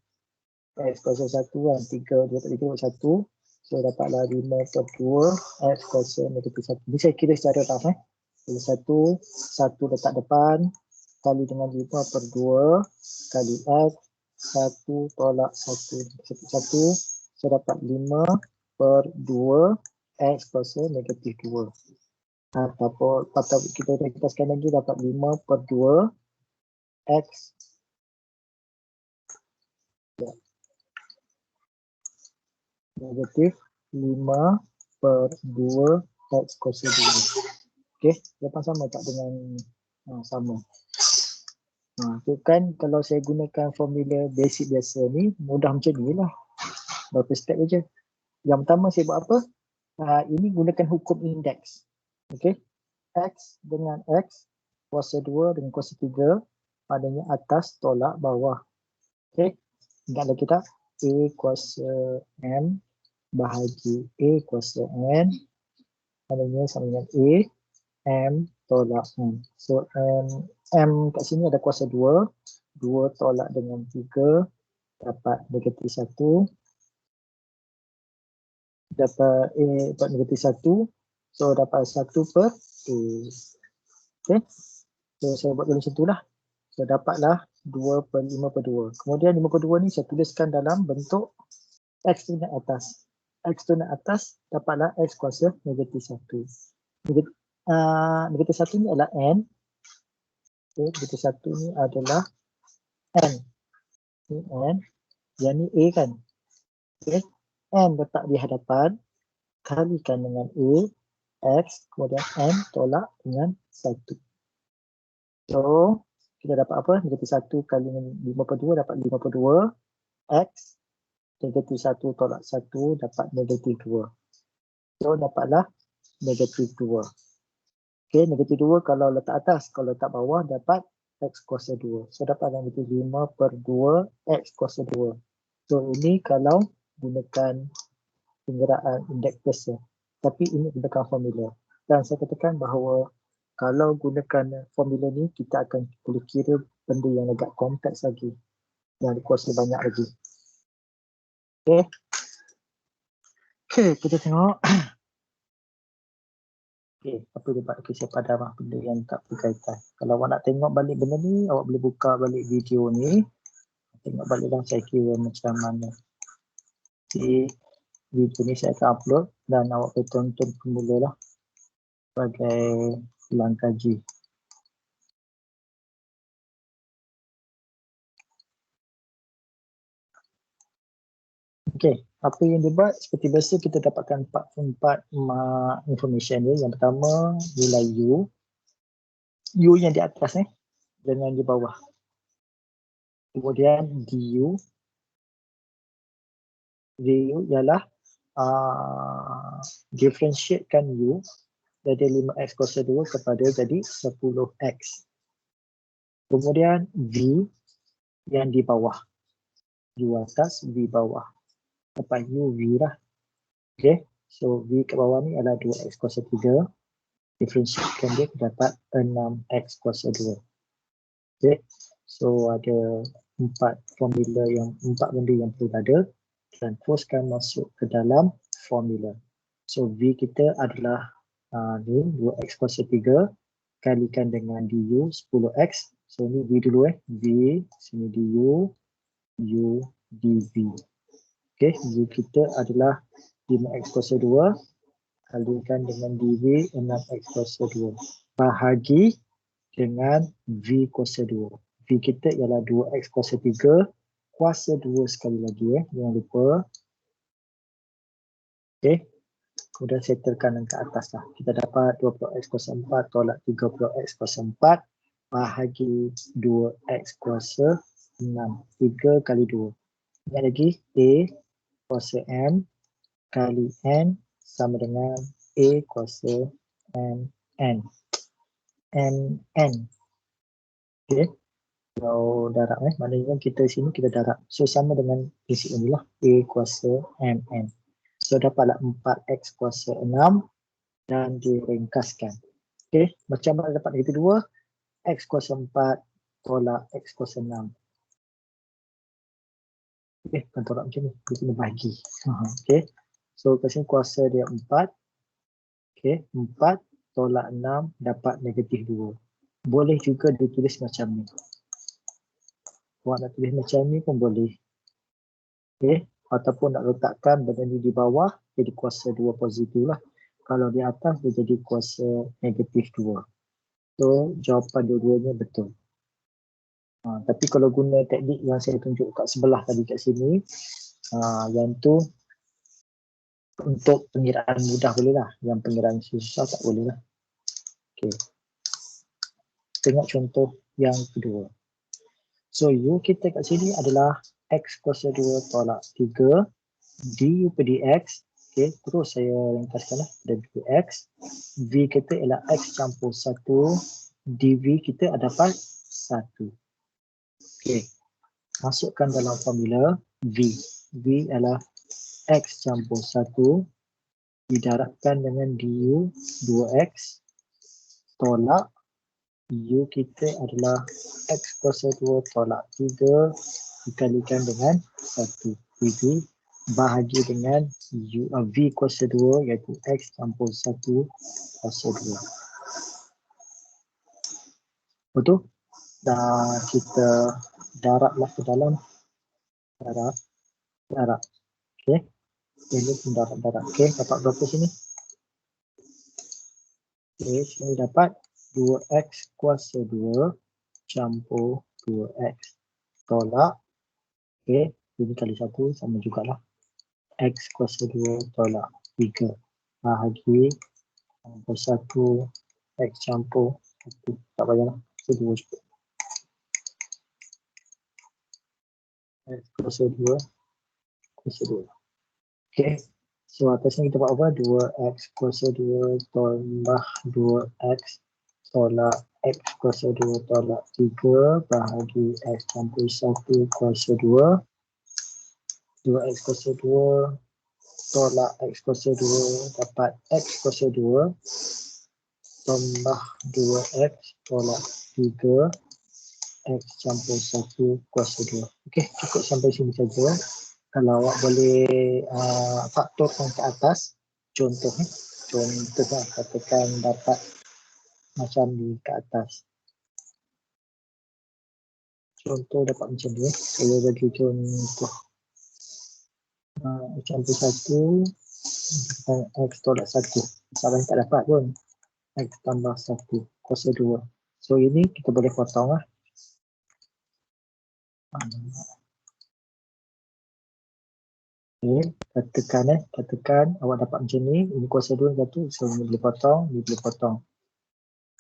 X kuasa 1 kan, 3, 2 tak 3, 1. So dapatlah 5/2 x kuasa negatif 1. Ini saya kira secara rough 1 letak depan, kali dengan 5/2 kali x, 1 tolak 1, 1. So dapat 5/2 x kuasa negatif 2. Ataupun kita ringkaskan lagi dapat 5/2 x negatif 5/2 x kuasa 2. Okey, lepas sama tak dengan sama. Tu kan kalau saya gunakan formula basic biasa ni, mudah macam ni lah. Berapa step je. Yang pertama saya buat apa? Ini gunakan hukum indeks. Okey. X dengan X, kuasa 2 dengan kuasa 3, padanya atas tolak bawah. Okey. Ingat lagi tak? A kuasa M bahagi A kuasa N, padanya sama dengan A, M tolak M. So M kat sini ada kuasa 2. 2 tolak dengan 3 dapat negatif 1. Dapat A dapat negatif 1. So dapat 1/A. Okay. So saya buat macam tu lah. So dapatlah 2/5/2. Kemudian 5/2 ni saya tuliskan dalam bentuk X tu naik atas. X tu naik atas, dapatlah X kuasa negatif 1. Negatif 1 ni adalah N. Okay, negatif 1 ni adalah N. Ni N. Yang ni A kan. Okay. N letak di hadapan. Kalikan dengan A. X. Kemudian N tolak dengan 1. So, kita dapat apa? Negatif 1 kali dengan 5/2 dapat 5/2. X. Negatif 1 tolak 1 dapat negatif 2. So, dapatlah negatif 2. Okay, negatif 2 kalau letak atas. Kalau letak bawah dapat X kuasa 2. So, dapat negatif 5/2 X kuasa 2. So, ini kalau gunakan penggerakkan indeks biasa. Tapi ini gunakan formula. Dan saya katakan bahawa kalau gunakan formula ni, kita akan boleh kira benda yang agak kompleks lagi. yang kuasa banyak lagi. Okay. Okay, kita tengok. Okay, apa dia buat kisah padam benda yang tak berkaitan. Kalau awak nak tengok balik benda ni, awak boleh buka balik video ni. Tengok balik lah saya kira macam mana. Jadi, video ni saya akan upload dan awak boleh tonton semula lah sebagai langkah G. Okey, apa yang dibuat seperti biasa kita dapatkan empat information dia. Yang pertama nilai U. U yang di atas dengan di bawah. Kemudian DU. DU ialah differentiatekan U dari 5x kuasa 2 kepada jadi 10x. Kemudian V yang di bawah. U atas, V bawah. Dapat U, V lah. Okay, so V ke bawah ni adalah 2x kuasa 3. Differentiatekan dia dapat 6x kuasa 2. Okay, so ada empat benda yang perlu ada dan teruskan masuk ke dalam formula. So V kita adalah ni 2x kuasa 3 kalikan dengan du 10x. So ni V dulu V, sini du, U, dV. Okay, U kita adalah 5x kuasa 2 kalikan dengan dV 6x kuasa 2 bahagi dengan V kuasa 2. V kita ialah 2x kuasa 3 kuasa 2 sekali lagi jangan lupa. Okay, kemudian settlekan ke atas lah. Kita dapat 20x kuasa 4 tolak 30x kuasa 4 bahagi 2x kuasa 6. 3 kali 2. Ingat lagi A kuasa M kali N sama dengan A kuasa M N. N. Okay. Kalau darab maknanya kita sini kita darab. So sama dengan prinsip inilah A kuasa M N. So dapatlah 4x kuasa 6 dan diringkaskan. Okay. Macam mana dapat negatif 2? X kuasa 4 tolak X kuasa 6. Okay, bukan tolak macam ni. Kita kena bagi. Okay. So kat sini kuasa dia 4. Okay, 4 tolak 6 dapat negatif 2. Boleh juga ditulis macam ni. Awak nak tulis macam ni pun boleh. Okay, ataupun nak letakkan benda ni di bawah jadi kuasa 2 positif lah. Kalau di atas dia jadi kuasa negatif 2. So jawapan dua-duanya betul. Tapi kalau guna teknik yang saya tunjuk kat sebelah tadi kat sini, yang tu untuk pengiraan mudah boleh lah. Yang pengiraan susah tak boleh lah. Okay. Tengok contoh yang kedua. So U kita kat sini adalah X kuasa 2 tolak 3 du per dx. Okay, terus saya ringkaskan lah. Ada 2x. V kita ialah X campur 1. dV kita dapat 1. Okay. Masukkan dalam formula V. V adalah X campur 1 didarabkan dengan du 2x tolak U kita adalah X kuasa 2 tolak 3 dikalikan dengan 1 dV bahagi dengan V kuasa 2 iaitu X campur 1 kuasa 2. Betul? Dan kita darablah ke dalam. Darab. Okay. Ini pun darab. Okay, dapat berapa sini? Okay, sini dapat 2x kuasa 2 campur 2x tolak. Okay, ini kali 1 sama jugalah. X kuasa 2 tolak 3 bahagi campur 1 X campur 1. Tak payahlah. So 2 cukup. X kuasa 2 kuasa 2. Okay. So atas ni kita buat apa? 2x kuasa 2 tambah 2x tolak x kuasa 2 tolak 3 bahagi x campur 1 kuasa 2. 2x kuasa 2 tolak x kuasa 2 dapat x kuasa 2 tambah 2x tolak 3 X campur 1 kuasa 2. Okey, cukup sampai sini saja. Kalau awak boleh faktorkan ke atas, contoh katakan dapat macam ni ke atas. Contoh dapat macam ni. Saya bagi contoh. Campur 1 X tolak 1. Masalah tak dapat pun. X tambah 1 kuasa 2. So ini kita boleh potong lah. Okay, katakan awak dapat macam ni, ini kuasa 2 satu, so ini boleh potong,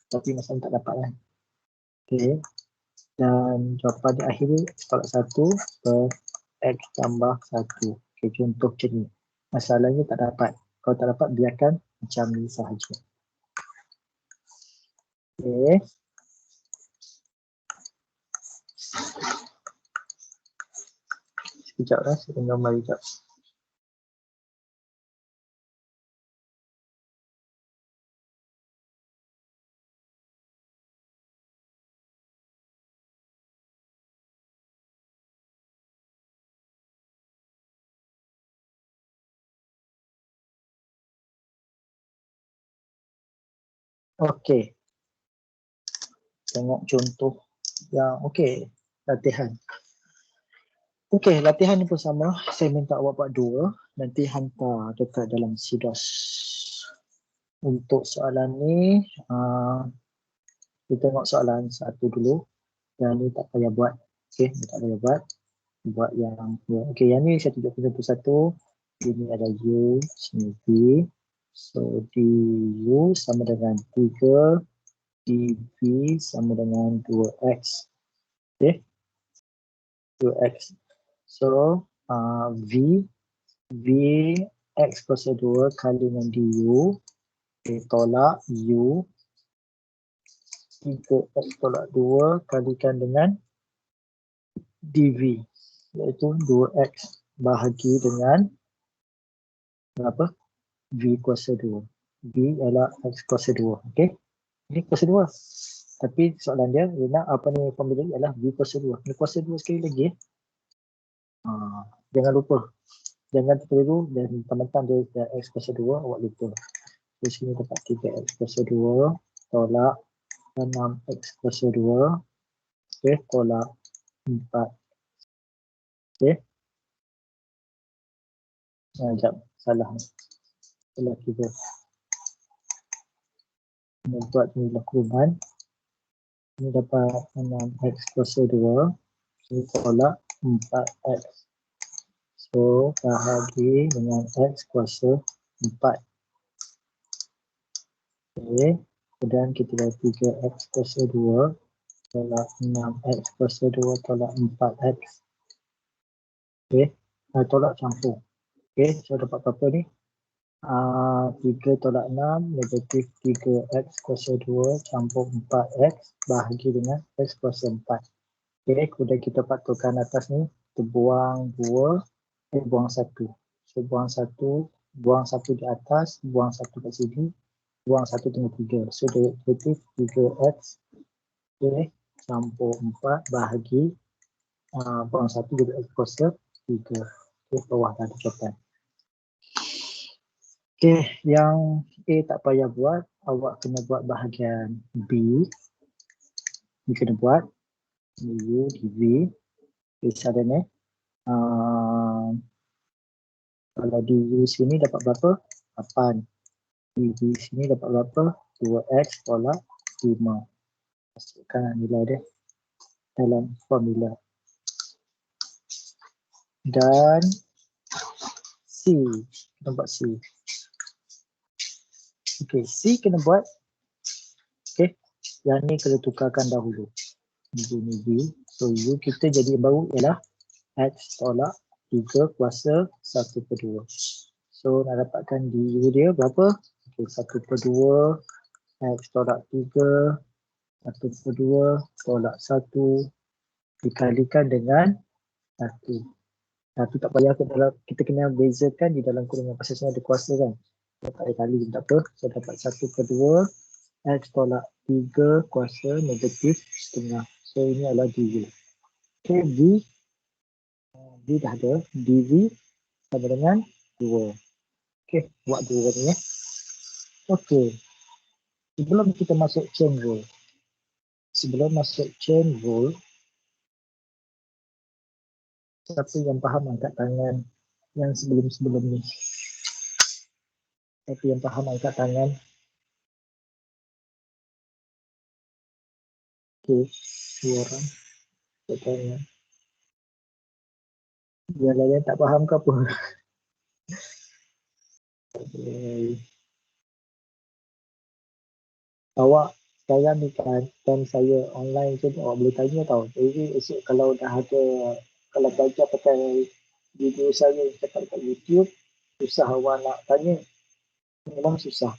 tapi masalah tak dapat kan. Okay, dan jawapan di akhir X tolak 1 per X tambah 1. Okay, contoh macam ni. Masalahnya tak dapat. Kalau tak dapat, biarkan macam ni sahaja. Okay. Sekejap lah, saya gambar sekejap. Okey. Tengok contoh yang okey, latihan. Okey, latihan ni pun sama. Saya minta awak buat 2, nanti hantar dekat dalam Sidos. Untuk soalan ni, kita tengok soalan 1 dulu. Yang ni tak payah buat. Okey, tak payah buat. Buat yang okey, yang ni saya tunjukkan satu-satu. Ini ada U, sini V. So DU sama dengan 3, DV sama dengan 2X. Okay, 2X. So V X kuasa 2 kali dengan DU. Okay, tolak U. 3X tolak 2 kalikan dengan DV. Iaitu 2X bahagi dengan berapa? V kuasa 2. V adalah X kuasa 2. Okay. Ini kuasa 2. Tapi soalan dia nak apa ni formula ialah V kuasa 2. Ini kuasa 2 sekali lagi. Jangan lupa. Jangan terkeliru dan mentang-mentang dia X kuasa 2 awak lupa. Di sini dapat 3X kuasa 2 tolak 6X kuasa 2. Okay, tolak 4. Okay. Sekejap, salah ni. Salah kita. Ini buat nilai kuruban. Ini dapat 6X kuasa 2. Ini tolak 4X. So, bahagi dengan X kuasa 4. Okay. Kemudian kita dah 3X kuasa 2 tolak 6X kuasa 2 tolak 4X. Okay. Tolak campur. Okay. So, dapat apa ni? 3 tolak 6 negatif 3X kuasa 2 campur 4X bahagi dengan X kuasa 4. Okay. Kemudian kita patutkan atas ni. Kita buang 2. Buang 1. So, buang 1 di atas, buang 1 kat sini, buang 1 tengah 3. So, derivatif 3X okay, campur 4 bahagi buang 1 jadi X kuasa 3. Okay, bawah dah ada jawapan. Okay, yang A tak payah buat, awak kena buat bahagian B. Ni kena buat U, DV. Kisah dia ni. Kalau di U sini dapat berapa? 8. Di sini dapat berapa? 2X tolak 5. Masukkan nilai dia dalam formula. Dan C. Kena buat C. Okey, C kena buat. Okey, yang ni kena tukarkan dahulu. Ini V. So U kita jadi baru ialah X tolak 3 kuasa 1 per 2. So nak dapatkan di U dia berapa? Okay, 1 per 2 X tolak 3 1 per 2 tolak 1 dikalikan dengan 1. 1 tak payah kita kena bezakan di dalam kurungan pasal semua ada kuasa kan. Tak payah kali tak apa. So dapat 1 per 2 X tolak 3 kuasa negatif setengah. So ini adalah dv. Okay, v dah ada, dv sama dengan 2. Okay, buat 2 ni ya. Okay, sebelum kita masuk chain rule, siapa yang faham angkat tangan yang sebelum-sebelum ni? Siapa yang faham angkat tangan? Okay, 2 orang. Angkat tangan. Yang lain tak faham ke apa? Okay. Awak sekarang ni kan, time saya online je, awak boleh tanya tau. Jadi esok kalau dah ada, kalau belajar pakai video saya cakap kat YouTube, susah awak nak tanya. Memang susah.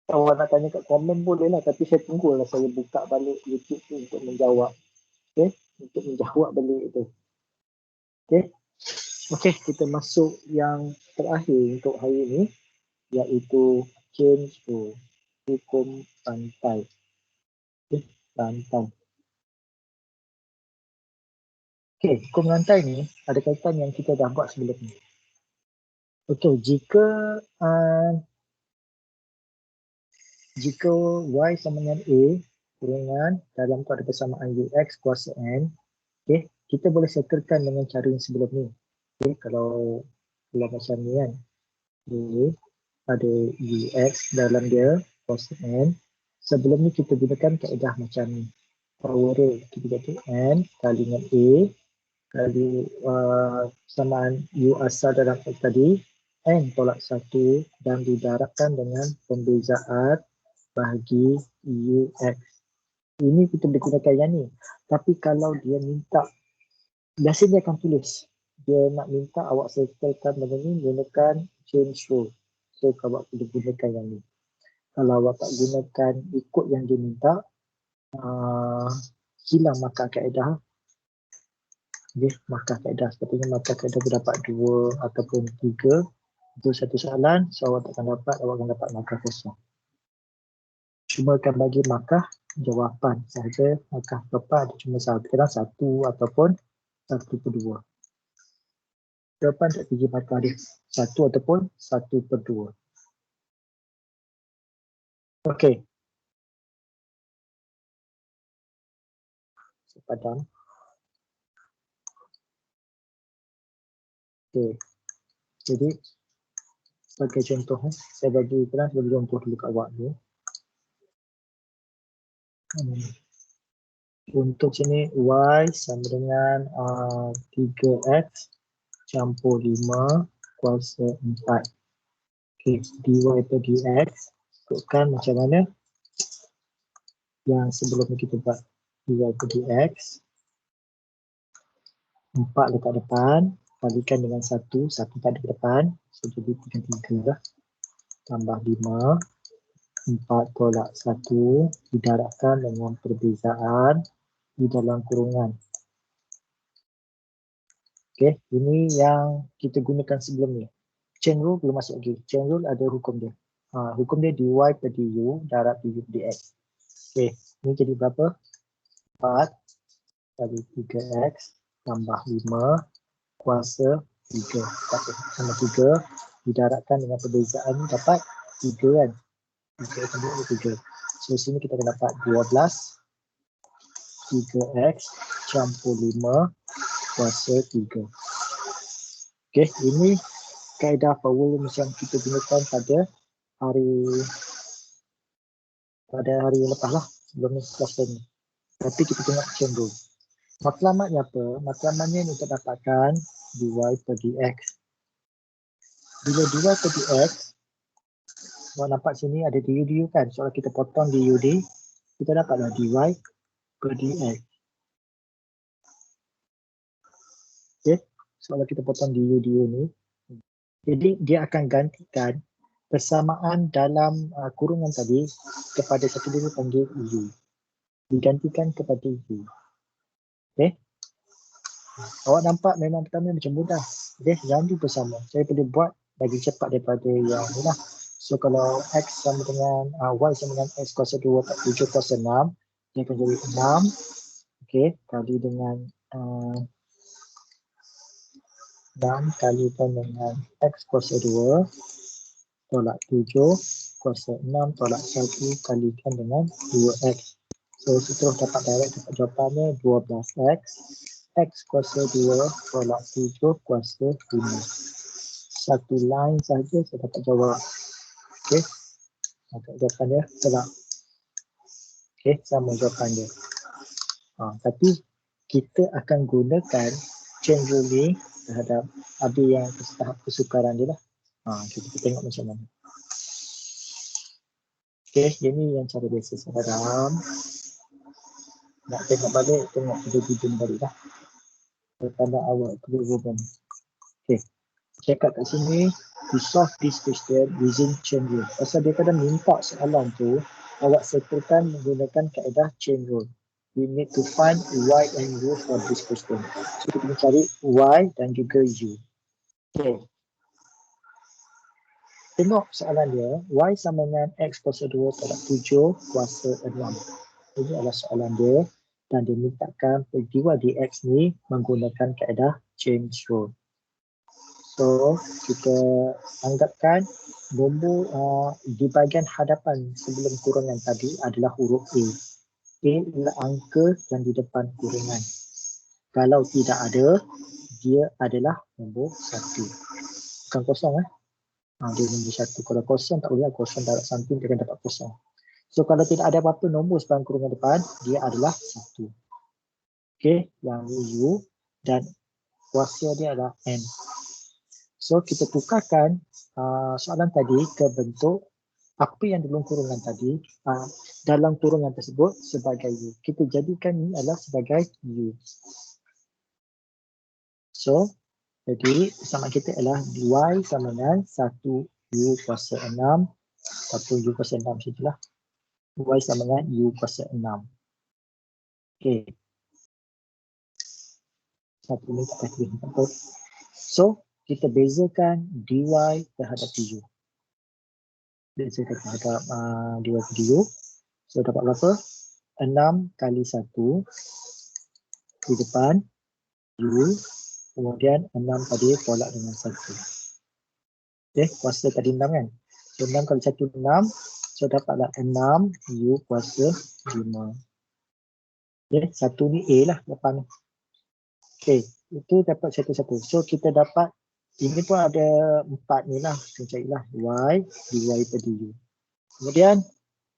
Awak nak tanya kat komen boleh lah, tapi saya tunggulah saya buka balik YouTube tu untuk menjawab. Okay? Untuk menjawab balik itu. Okay? Okay, kita masuk yang terakhir untuk hari ini, iaitu chain rule, hukum rantai. Okay, rantai. Okay, hukum rantai ni ada kaitan yang kita dah buat sebelum ni. Okay, jika Y sama dengan A, kurungan dalam tu ada persamaan UX kuasa N, okay, kita boleh settlekan dengan cara yang sebelum ni. Okay, kalau macam ni kan, okay, ada UX dalam dia kuasa N. Sebelum ni kita gunakan kaedah macam ni. Power kita kata N kali dengan A kali samaan U asal dalam X tadi, N tolak 1 dan didarabkan dengan pembezaan bahagi UX. Ini kita boleh gunakan yang ni. Tapi kalau dia minta, biasanya dia akan tulis. Dia nak minta awak settlekan benda ni gunakan chain rule. So, awak boleh gunakan yang ni. Kalau awak tak gunakan ikut yang dia minta, hilang markah kaedah. Okay, markah kaedah. Sepertinya markah kaedah berdapat 2 ataupun 3. Itu satu soalan. So, awak akan dapat markah kosong. Cuma akan bagi markah jawapan sahaja. Markah tepat ada cuma satu ataupun 1/2. Jawapan tak bagi markah dia 1 ataupun 1/2. Okey. Padam. Okey. Jadi sebagai contoh, saya bagi contoh dulu kat awak ni. Untuk sini Y sama dengan 3X campur 5 kuasa 4. Okay, dy per dx ikutkan macam mana yang sebelum kita buat. Dy per dx 4 dekat depan kalikan dengan 1 tak ada depan, so jadi 3 lah, tambah 5, 4 tolak 1 didarabkan dengan perbezaan di dalam kurungan. Okay, ini yang kita gunakan sebelum ni. Chain rule belum masuk lagi. Chain rule ada hukum dia. Hukum dia dy per du darab du per dx. Okay, ini jadi berapa? 4 kali 3x tambah 5 kuasa 3. Sama 3 didarabkan dengan perbezaan ni dapat 3 kan? 3 kali 3. So sini kita akan dapat 12 3x campur 5 kuasa 3. Okay, ini kaedah power yang kita gunakan pada hari lepas lah, sebelum ni kelas ni. Tapi kita tengok chain rule. Matlamatnya apa? Matlamatnya untuk dapatkan dy per dx. Bila dy per dx, awak nampak sini ada du kan? So kita potong dud, kita dapatlah dy per dx. Okay, so kita potong du ni, jadi dia akan gantikan persamaan dalam kurungan tadi kepada satu dia panggil u. Digantikan kepada u. Okay. Awak nampak memang pertama macam mudah. Okay, yang tu bersama. Saya boleh buat lagi cepat daripada yang ni lah. So kalau x sama dengan y sama dengan x kuasa 2 tak 7 kuasa 6. Dia akan jadi 6. Okey, kali dengan 6 kalikan dengan X kuasa 2 tolak 7 kuasa 6 tolak 1 kalikan dengan 2X. So, terus dapat direct, dapat jawapannya 12X. X kuasa 2 tolak 7 kuasa 5. Satu line saja saya dapat jawab. Okey, dapat jawapan dia telah. Okey, sama jawapan dia. Tapi kita akan gunakan chain ruling terhadap ada yang tahap kesukaran dia lah. Kita tengok macam mana. Okey, ini yang cara biasa sekarang. Nak tengok balik, tengok video balik lah. Daripada awal kerubuhan. Okey, check out kat sini. To solve this question using chain rule. Pasal dia kadang minta soalan tu, awak settlekan menggunakan kaedah chain rule. We need to find y and u for this question. So kita cari y dan juga u. Okay. Tengok soalan dia, y sama dengan x kuasa 2 tolak 7 kuasa 6. Ini adalah soalan dia dan dia mintakan dy dx ni menggunakan kaedah chain rule. So kita anggapkan nombor di bahagian hadapan sebelum kurungan tadi adalah huruf A. A adalah angka yang di depan kurungan. Kalau tidak ada, dia adalah nombor 1. Bukan kosong dia nombor 1. Kalau kosong tak boleh, kosong darab samping dia akan dapat kosong. So kalau tidak ada apa-apa nombor sebelum kurungan depan, dia adalah 1. Okey, yang U dan kuasa dia adalah N. So kita tukarkan soalan tadi ke bentuk apa yang dalam kurungan tadi, dalam kurungan tersebut sebagai U. Kita jadikan ini adalah sebagai U. So, jadi sama kita adalah Y sama dengan 1 U kuasa 6. 1 U kuasa 6 sajalah. Y sama dengan U kuasa 6. Okey. Satu ni tak payah. So, kita bezakan dy terhadap du. Bezakan terhadap dy per du. So, dapat berapa? 6 kali 1 di depan u. Kemudian 6 tadi tolak dengan 1. Okey, kuasa tadi 6 kan? So, 6 kali 1, 6. So, dapatlah 6 u kuasa 5. Okey, 1 ni A lah depan. Okey, itu dapat 1. So, kita dapat ini pun ada 4 ni lah. Kita carilah y, dy per du. Kemudian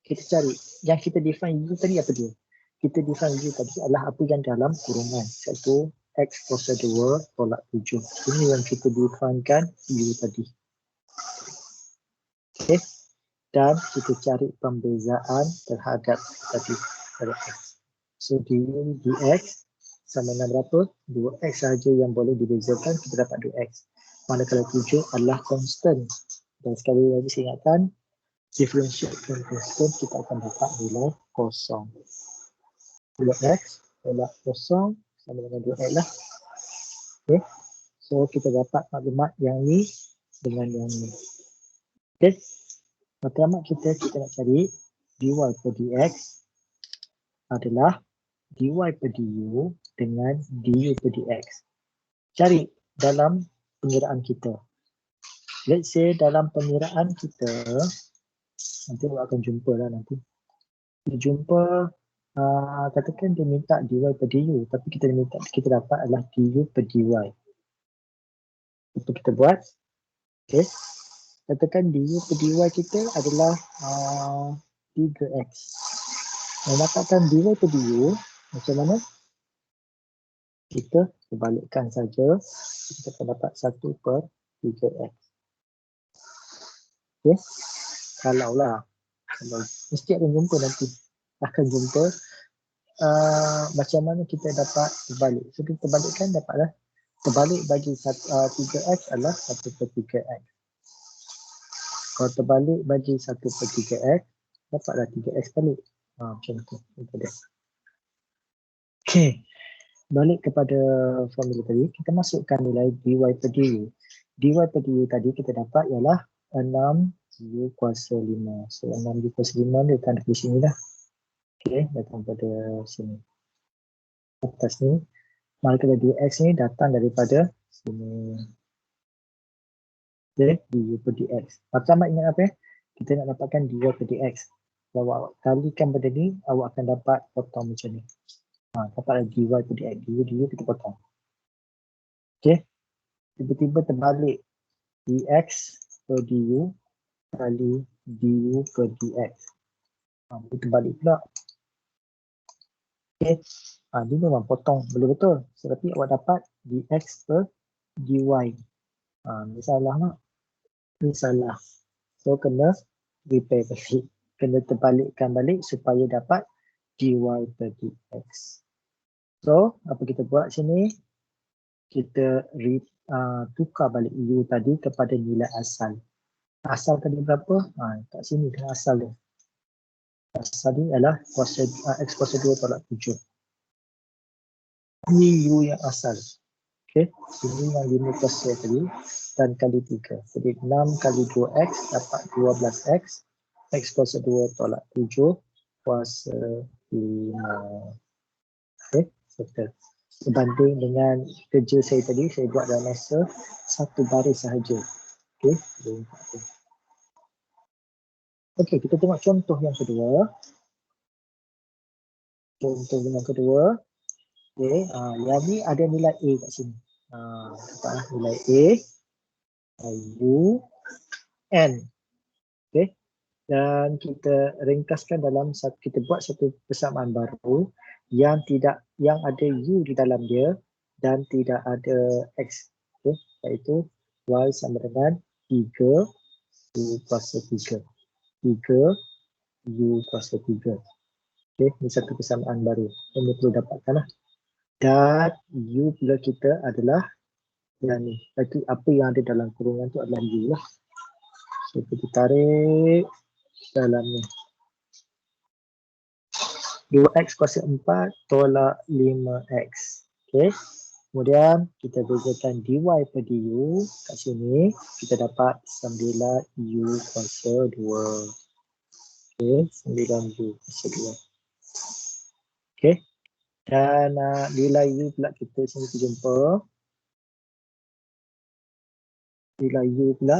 kita cari yang kita define u tadi apa dia? Kita define u tadi adalah apa yang dalam kurungan. Satu x kuasa 2 tolak 7. Ini yang kita definekan u tadi. Okey. Dan kita cari pembezaan terhadap tadi terhadap x. So du dx sama dengan berapa? 2x sahaja yang boleh dibezakan, kita dapat 2x. Manakala 7 adalah constant. Dan sekali lagi saya ingatkan, differentiate constant kita akan dapat nilai kosong. 2x tolak kosong sama dengan 2x lah. Okay. So kita dapat maklumat yang ni dengan yang ni. Okay. Maklumat kita nak cari dy per dx adalah dy per du dengan du per dx. Cari dalam pengiraan kita. Let's say dalam pengiraan kita, nanti awak akan jumpa lah nanti. Kita jumpa, katakan dia minta dy per du, tapi kita dapat adalah du per dy. Itu kita buat. Okay. Katakan du per dy kita adalah 3x. Mendapatkan dy per du, macam mana? Kita balikkan saja, kita akan dapat 1 per 3x. Okay. Kalau mesti akan jumpa nanti. Akan jumpa macam mana kita dapat terbalik. So kita balikkan, dapatlah terbalik bagi 3x adalah 1 per 3x. Kalau terbalik bagi 1 per 3x, dapatlah 3x balik. Macam tu. Okay. Balik kepada formula tadi, kita masukkan nilai dy per du. Dy per du tadi kita dapat ialah 6 u kuasa 5. So 6 u kuasa 5 ni akan di sini dah. Okay, datang pada sini. Atas ni, manakala dx ni datang daripada sini. Okay, du per dx. Pertama ingat apa? Kita nak dapatkan dy per dx. Kalau awak kalikan benda ni, awak akan dapat potong macam ni. Dapatlah dy per dx. Du kita potong. Okay, tiba-tiba terbalik dx per du kali du per dx. Dia terbalik pula. Okay, dia memang potong betul-betul. Tetapi awak dapat dx per dy. Ni salah tak? Ni salah. So kena repair balik. Kena terbalikkan balik supaya dapat dy per dx. So apa kita buat sini? Kita tukar balik u tadi kepada nilai asal. Asal tadi berapa? Kat sini kan asal dia. Asal ni adalah x kuasa 2 tolak 7. Ini u yang asal. Okay, ini yang unit kuasa tadi dan kali 3. Jadi 6 kali 2x dapat 12x. X kuasa 2 tolak 7 kuasa 5. Okay, settle. Berbanding dengan kerja saya tadi, saya buat dalam masa satu baris sahaja. Okay, okay, kita tengok contoh yang kedua. Contoh yang kedua. Okay, yang ni ada nilai A kat sini. Dapatlah nilai A, U, N. Okay, dan kita ringkaskan dalam kita buat satu persamaan baru yang ada U di dalam dia dan tidak ada X. Okay, iaitu Y sama dengan 3 U kuasa 3. 3 U kuasa 3. Okay, ini satu persamaan baru. Ini perlu dapatkan lah. Dan U pula kita adalah yang ni. Itu apa yang ada dalam kurungan tu adalah U lah. So kita tarik dalam ni. 2x kuasa 4 tolak 5x. Okay. Kemudian kita bezakan dy per du. Kat sini kita dapat 9u kuasa 2. Okay. 9u kuasa 2. Okay. Dan nilai u pula kita sini kita jumpa. Nilai u pula.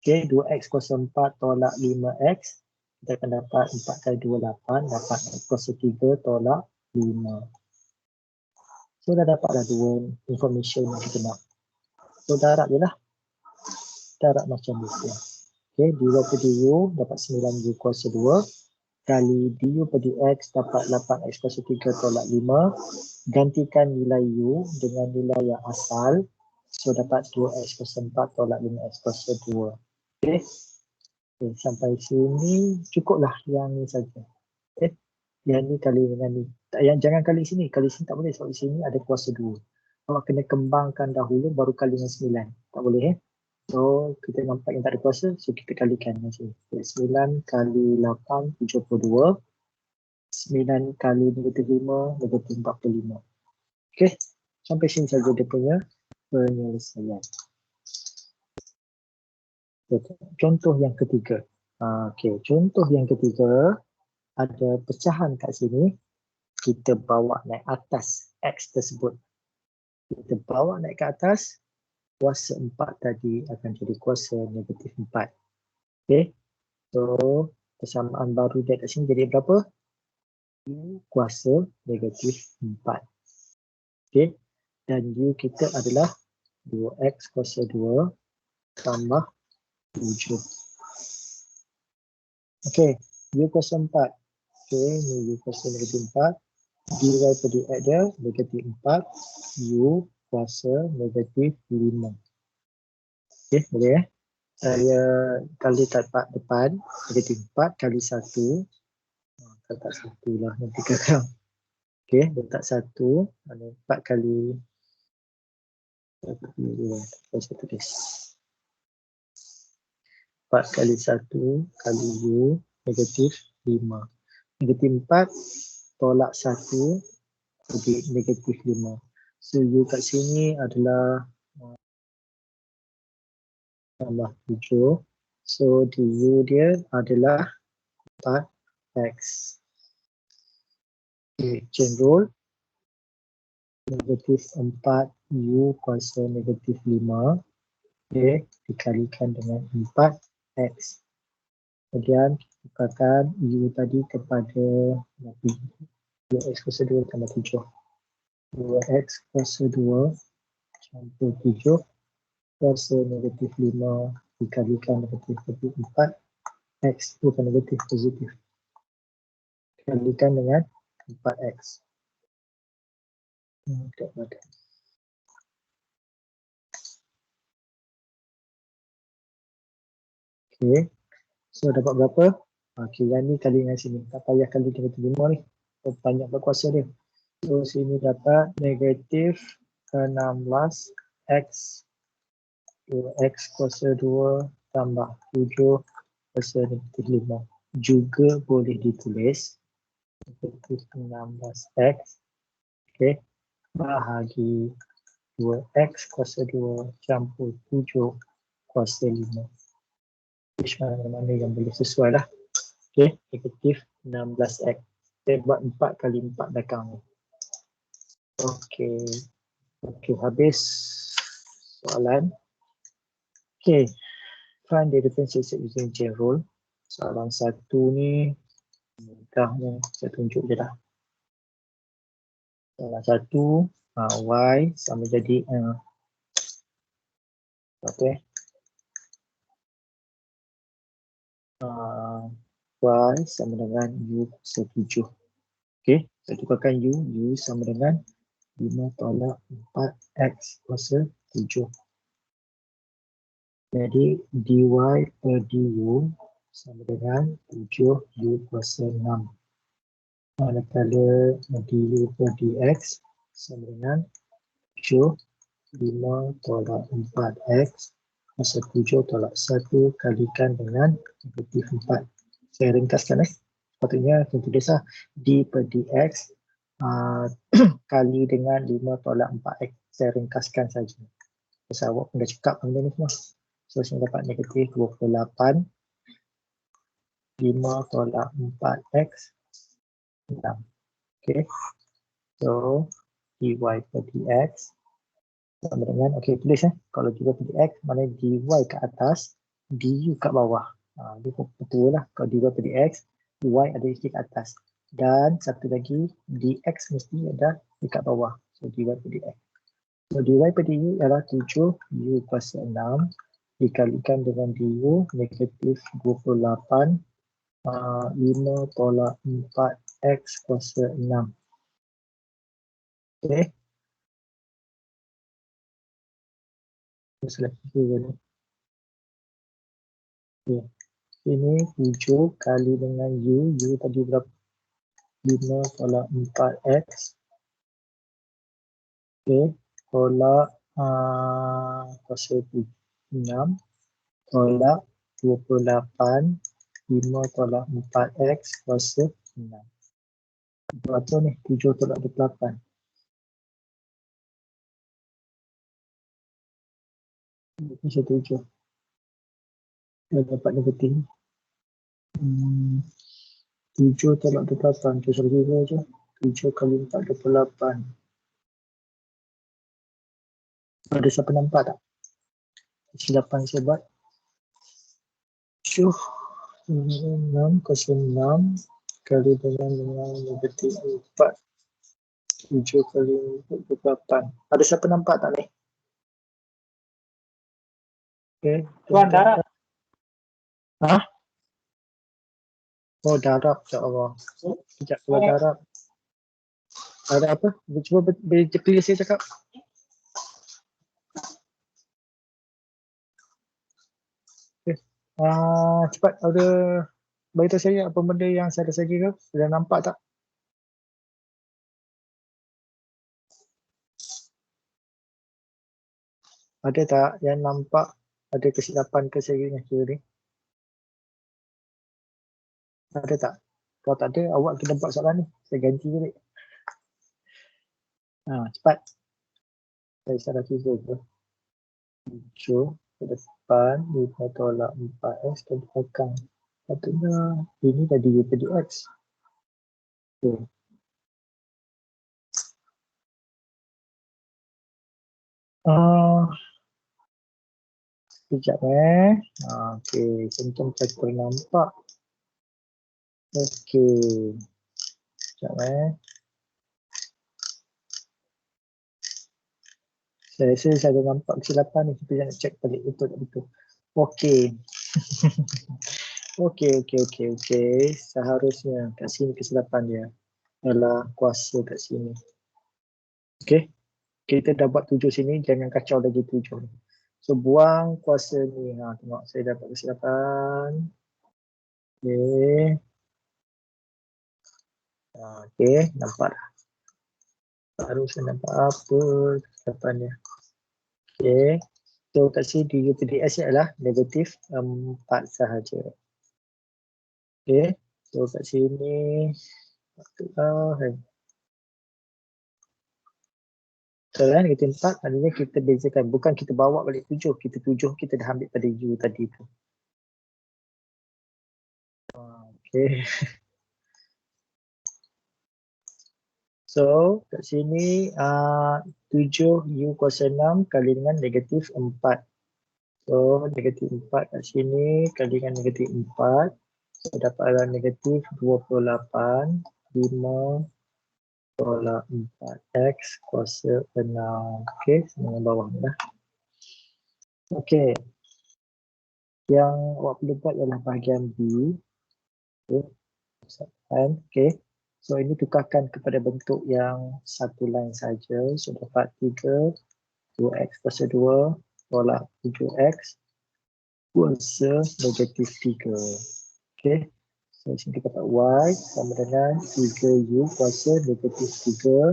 Okay, 2x kuasa 4 tolak 5x. Kita akan dapat 4 kali 2, 8. Dapat x kuasa 3 tolak 5. So dah dapatlah dua information yang kita nak. So darab je lah. Darab macam ni. Okay, dy per du dapat 9u kuasa 2. Kali du per dx dapat 8x kuasa 3 tolak 5. Gantikan nilai u dengan nilai yang asal. So dapat 2x kuasa 4 tolak 5x kuasa 2. Okay. Okay, sampai sini cukuplah yang ni saja. Okay. Yang ni kali dengan ni. Jangan kali sini. Kali sini tak boleh sebab di sini ada kuasa 2. Awak kena kembangkan dahulu baru kali dengan 9. Tak boleh So kita nampak yang tak ada kuasa. So kita kalikan dengan sini. 9 kali 8 72. 9 kali negatif 5 negatif 45. Okay. Sampai sini saja dia punya penyelesaian. Contoh yang ketiga. Okay. Contoh yang ketiga. Ada pecahan kat sini. Kita bawa naik atas X tersebut. Kita bawa naik ke atas. Kuasa 4 tadi akan jadi kuasa negatif 4. Okay. So, persamaan baru dia kat sini jadi berapa? U kuasa negatif 4. Okay. Dan U kita adalah 2X kuasa 2 tambah 7. Okay. U kuasa 4. Okay. Ni U kuasa negatif 4. dy per dx dia negatif 4. U kuasa negatif 5. Okay. Boleh Saya kali tapak depan negatif 4 kali 1. Letak 1 lah nanti kakak. Okay, letak 1. 4 kali 4 kali 1 kali U negatif 5. Negatif 4 tolak 1 jadi negatif 5. So U kat sini adalah tambah 7. So du dia adalah 4x. Okay, chain rule. Negatif 4 U kuasa negatif 5. Okay, dikalikan dengan 4X. Kemudian tukarkan U tadi kepada UX kuasa 2 tambah 7. 2X kuasa 2 campur 7 kuasa negatif 5 dikalikan negatif 4. X bukan negatif, positif. Kalikan dengan 4X. Tak ada. Okay. So dapat berapa? Okay, yang ni kali dengan sini. Tak payah kali negatif 5 ni. Banyak berkuasa dia. So sini dapat negatif 16X 2X kuasa 2 tambah 7 kuasa negatif 5. Juga boleh ditulis negatif 16X. Okay. Bahagi 2X kuasa 2 campur 7 kuasa 5. Which mana-mana yang boleh sesuai lah. Okay, negatif 16X. Saya buat 4 kali 4 belakang ni. Okay. Okay, habis soalan. Okay, find the differential set using chain rule. Soalan satu ni mudahnya saya tunjuk je dah. Soalan satu, Y sama jadi okay. Y sama dengan U kuasa 7. Okay, saya tukarkan U sama dengan 5 tolak 4X kuasa 7. Jadi dy per du sama dengan 7U kuasa 6. Manakala du per dx sama dengan 7 5 tolak 4x kuasa 7 tolak 1 kalikan dengan negatif 4. Saya ringkaskan sepatutnya saya tulis d per dx kali dengan 5 tolak 4x. Saya ringkaskan saja. Pasal awak pun dah cakap benda ni semua. So, saya dapat negatif 28 5 tolak 4x 6. Okay. So, dy per dx sama dengan, okay, tulis kalau dy per dx, mana dy kat atas, du kat bawah. Dia pun betul lah. Kalau dy per dx, y ada di kat atas. Dan satu lagi, dx mesti ada dekat bawah. So, dy per dx. So, dy per du adalah 7u kuasa 6 dikalikan dengan du negatif 28 5 tolak 4x kuasa 6. Okay. Selesai ni. Okay. Ini 7 kali dengan u tadi berapa? 5 tolak 4x. Okay. Tolak kuasa 6 tolak 28 5 tolak 4x kuasa 6. Berapa ni? 7 tolak 28. Kuasa 7. Dah dapat negatif. 7 tolak 28. Tu suruh kira je. 7 kali 4, 28. Ada siapa nampak tak? Kesilapan saya buat. 7 6 kuasa 6 kali dengan negatif 4. 7 kali 28. Ada siapa nampak tak ni? Okay. Tuan darab. Oh, darab. InsyaAllah. Sekejap keluar darab. Ada apa? Cuba clear saya cakap. Okay. Cepat ada beritahu saya apa benda yang saya ada saja ke? Sudah nampak tak? Ada tak yang nampak ada kesilapan ke saya dengan kira ni? Ada tak? Kalau tak ada, awak kena buat soalan ni. Saya ganti balik. Cepat. Saya salah kira ke? 7 ke depan, 5 tolak 4x ke belakang. Patutnya ini tadi u per dx. Okay. Sekejap okey, macam kita nampak. Okey. Sekejap Saya rasa saya ada nampak kesilapan ni. Kita nak check balik betul tak betul. Okey. Okey. Seharusnya kat sini kesilapan dia adalah kuasa kat sini. Okey. Kita dah buat 7 sini, jangan kacau lagi 7 ni. So buang kuasa ni. Tengok saya dapat kesilapan. Okey. Okey, nampak dah. Baru saya nampak apa kesilapan dia. Okey. So kat sini UPDS ni adalah negatif 4 sahaja. Okey. So kat sini negatif 4 maknanya kita bezakan, bukan kita bawa balik 7, kita dah ambil pada U tadi tu. Okey. So kat sini 7U kuasa 6 kali dengan negatif 4. So negatif 4 kat sini kali dengan negatif 4. So dapatlah negatif 28 5 tolak 4x kuasa 6. Okey, semua bawah ni dah. Okey. Yang awak perlu buat ialah bahagian B. Okey. So ini tukarkan kepada bentuk yang satu line saja. So dapat 3 2x kuasa 2 tolak 7x kuasa negatif 3. Okey. So sini kita dapat y sama dengan 3u kuasa negatif 3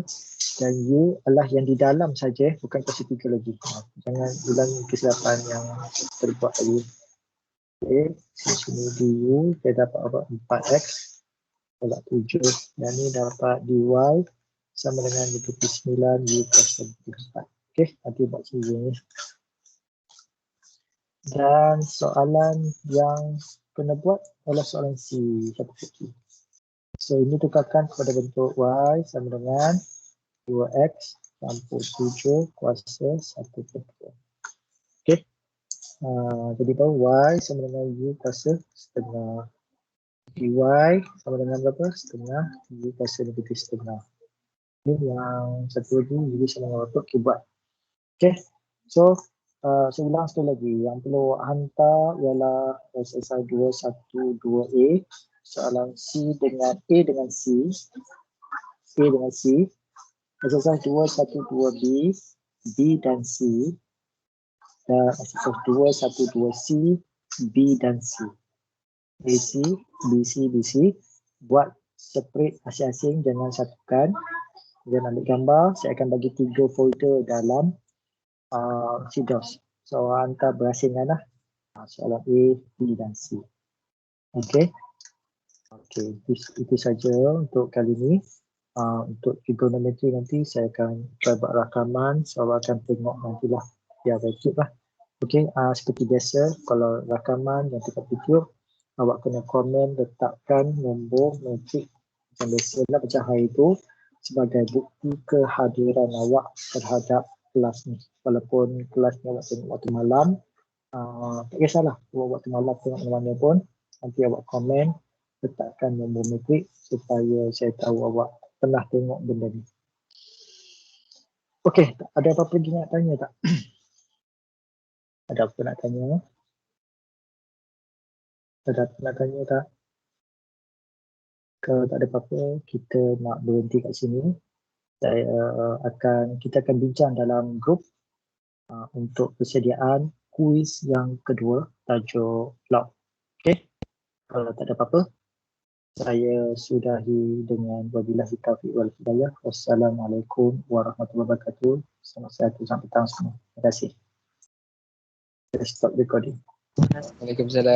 dan u adalah yang di dalam saja, bukan kuasa 3 lagi. Jangan ulangi kesilapan yang terbuat tadi. Okey, sini du kita dapat 4x tolak 7 dan ni dapat dy sama dengan negatif 9 u kuasa 4. Okey, nanti buat sini ni. Dan soalan yang kena buat adalah soalan C. So ini tukarkan kepada bentuk y sama dengan 2x campur 7 kuasa 1/2. Okey. Jadi baru y sama dengan u kuasa setengah. Dy sama dengan berapa? Setengah u kuasa negatif setengah. Ini yang satu lagi u sama dengan berapa? Kita buat. Okey. So saya ulang sekali lagi. Yang perlu hantar ialah SSI 212A. Soalan C dengan A dengan C. A dengan C. SSI 212B, B dan C. Dan SSI 212C, B dan C. AC, BC, BC. Buat separate asing-asing, jangan satukan. Kemudian ambil gambar. Saya akan bagi 3 folder dalam CDOS. So hantar berasingan lah. Soalan A, B dan C. Okey. Okey, itu saja untuk kali ini. Untuk trigonometri nanti saya akan try buat rakaman. So awak akan tengok nantilah. Biar baik lah. Okey, seperti biasa kalau rakaman yang dekat video, awak kena komen letakkan nombor metrik macam biasa lah macam hari itu sebagai bukti kehadiran awak terhadap kelas ni. Walaupun kelas ni awak tengok waktu malam, tak kisahlah waktu malam tengok mana pun, nanti awak komen letakkan nombor metrik supaya saya tahu awak pernah tengok benda ni. Okey, ada apa-apa lagi nak tanya tak? Ada apa nak tanya? Ada apa nak tanya tak? Kalau tak ada apa-apa, kita nak berhenti kat sini. Kita akan bincang dalam grup untuk persediaan kuis yang kedua tajuk log. Okey. Kalau tak ada apa-apa, saya sudahi dengan wabillahi taufiq wal hidayah. Wassalamualaikum warahmatullahi wabarakatuh. Selamat siang sampai petang semua. Terima kasih. Let's stop recording. Waalaikumsalam.